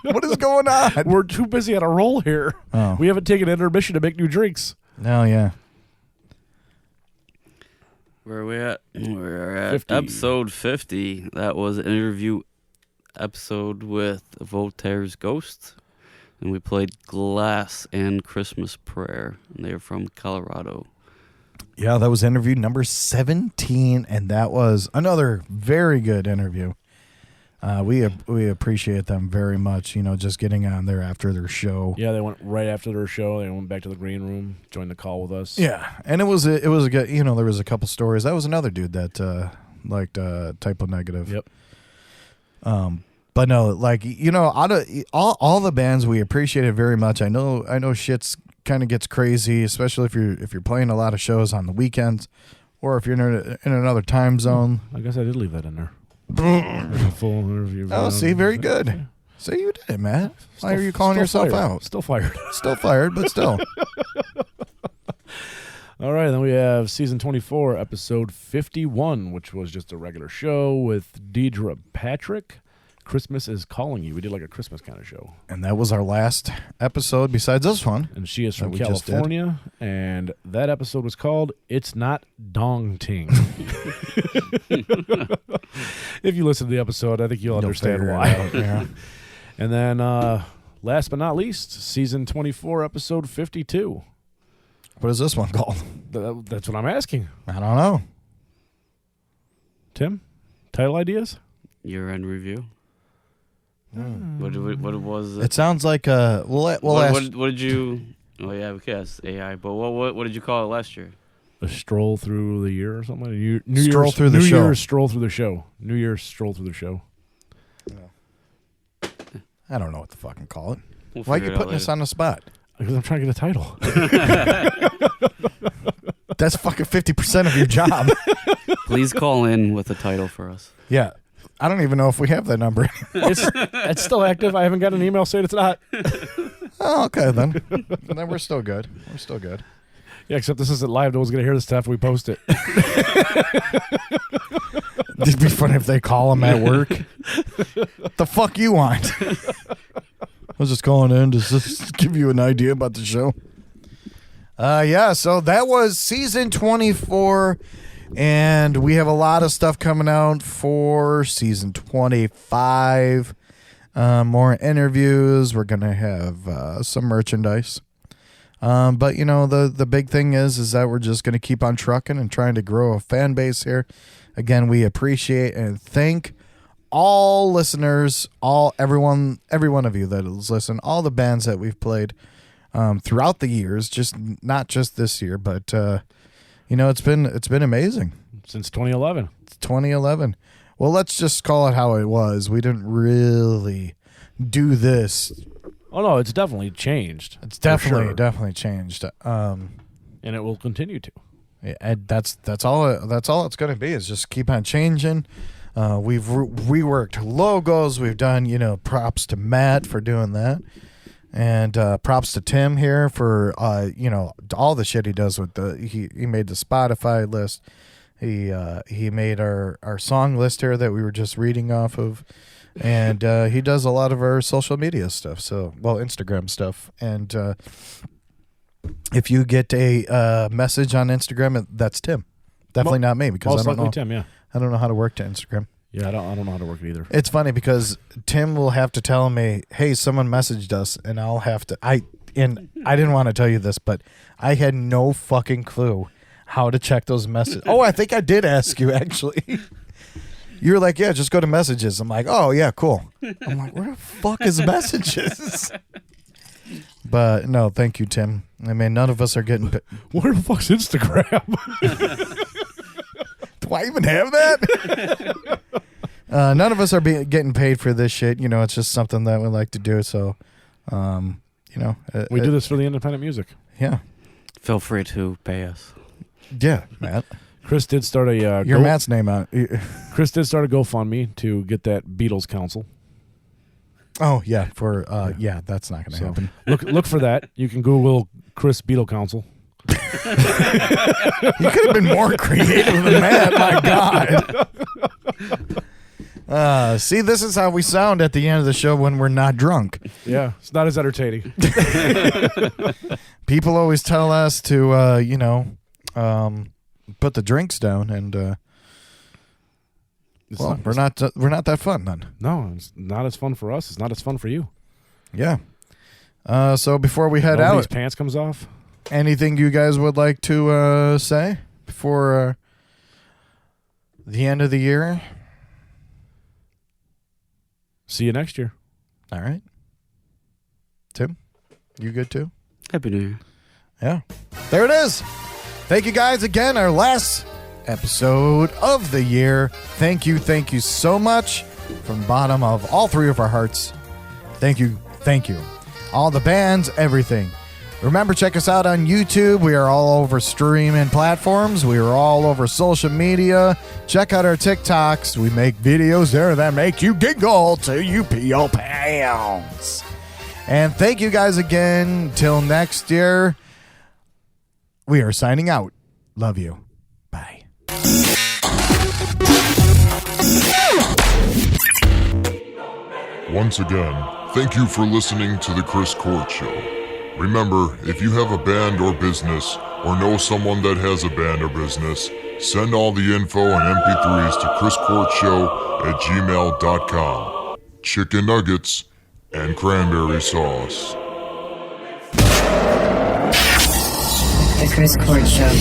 S3: What is going on?
S4: We're too busy at a roll here.
S3: Oh.
S4: We haven't taken intermission to make new drinks.
S3: No, yeah.
S6: Where are we at? We're at
S4: 50.
S6: episode 50. That was an interview episode with Voltaire's Ghost. And we played Glass and Christmas Prayer. And they're from Colorado.
S3: Yeah, that was interview number 17, and that was another very good interview. We appreciate them very much, just getting on there after their show.
S4: Yeah, they went right after their show. They went back to the green room, joined the call with us.
S3: Yeah, and it was a good, there was a couple stories. That was another dude that liked Typo Negative.
S4: Yep.
S3: But no, like, out of all the bands, we appreciate it very much. I know shit's kind of gets crazy, especially if you're playing a lot of shows on the weekends, or if you're in another time zone.
S4: I guess I did leave that in there. A full interview.
S3: Oh, see, very good.
S4: Yeah.
S3: So you did it, Matt. Why are you calling yourself
S4: fired.
S3: out?
S4: Still fired.
S3: Still fired, but still.
S4: All right, then we have season 24, episode 51, which was just a regular show with Deidre Patrick. Christmas is Calling You. We did like a Christmas kind of show.
S3: And that was our last episode besides this one.
S4: And she is from
S3: we just did.
S4: California, and that episode was called It's Not Dong Ting. If you listen to the episode, I think you'll understand
S3: figure it
S4: why.
S3: out, yeah.
S4: And then last but not least, season 24, episode 52.
S3: What is this one called?
S4: That's what I'm asking.
S3: I don't know.
S4: Tim, title ideas?
S6: Year-end review. What was
S3: It sounds like
S6: what did you? Oh yeah, we could ask AI. But what did you call it last year?
S4: A stroll through the year or something?
S3: Stroll through the show.
S4: New Year's stroll through the show. New Year's stroll through the show.
S3: I don't know what to fucking call it.
S6: We'll
S3: Why are
S6: figure
S3: you
S6: it out
S3: putting us
S6: later.
S3: on the spot?
S4: Because I'm trying to get a title.
S3: That's fucking 50% of your job.
S6: Please call in with a title for us.
S3: Yeah. I don't even know if we have that number.
S4: It's still active. I haven't got an email saying it's not.
S3: Oh, okay, then. Then we're still good. We're still good.
S4: Yeah, except this isn't live. No one's going to hear this stuff if we post it.
S3: It'd be funny if they call them at work. The fuck you want? I was just calling in to just give you an idea about the show. Yeah, so that was season 24, and we have a lot of stuff coming out for season 25. More interviews. We're going to have some merchandise. But, you know, the big thing is that we're just going to keep on trucking and trying to grow a fan base here. Again, we appreciate and thank all listeners, every one of you that has listened, all the bands that we've played throughout the years, not just this year, but you know, it's been amazing
S4: Since 2011.
S3: It's 2011. Well, let's just call it how it was. We didn't really do this.
S4: Oh, no, it's definitely changed.
S3: It's
S4: For
S3: definitely changed.
S4: And it will continue to.
S3: And that's all it's going to be, is just keep on changing. We've reworked logos. We've done, you know, props to Matt for doing that. And props to Tim here for, you know, all the shit he does with he made the Spotify list. He made our song list here that we were just reading off of. And he does a lot of our social media stuff. Instagram stuff. And if you get a message on Instagram, that's Tim. Definitely not me, because I don't know.
S4: Tim, yeah.
S3: I don't know how to work to Instagram.
S4: Yeah, I don't know how to work it either.
S3: It's funny because Tim will have to tell me, "Hey, someone messaged us," and I'll have to. I didn't want to tell you this, but I had no fucking clue how to check those messages. Oh, I think I did ask you actually. You were like, "Yeah, just go to messages." I'm like, "Oh yeah, cool." I'm like, "Where the fuck is messages?" But no, thank you, Tim. I mean, none of us are getting.
S4: Where the fuck's Instagram?
S3: Do I even have that? None of us are getting paid for this shit. You know, it's just something that we like to do. So, you know,
S4: we do this for the independent music.
S3: Yeah.
S6: Feel free to pay us.
S3: Yeah, Matt.
S4: Chris did start a
S3: your Matt's name out.
S4: Chris did start a GoFundMe to get that Beatles council.
S3: Oh yeah, yeah, that's not going to happen.
S4: Look for that. You can Google Chris Beatle Council.
S3: You could have been more creative than that. My God. See, this is how we sound at the end of the show when we're not drunk.
S4: Yeah, it's not as entertaining.
S3: People always tell us to, you know, put the drinks down, and we're not that fun then.
S4: No, it's not as fun for us. It's not as fun for you.
S3: Yeah. So before we head
S4: Nobody's
S3: out,
S4: pants comes off.
S3: anything you guys would like to say before the end of the year?
S4: See you next year.
S3: All right. Tim, you good too?
S6: Happy New Year.
S3: Yeah. There it is. Thank you guys again. Our last episode of the year. Thank you so much from the bottom of all three of our hearts. Thank you. All the bands, everything. Remember, check us out on YouTube. We are all over streaming platforms. We are all over social media. Check out our TikToks. We make videos there that make you giggle till you pee your pants. And thank you guys again. Till next year, we are signing out. Love you. Bye.
S1: Once again, thank you for listening to The Chris Court Show. Remember, if you have a band or business, or know someone that has a band or business, send all the info and MP3s to chriscourtshow@gmail.com. Chicken nuggets and cranberry sauce.
S7: The Chris Court Show.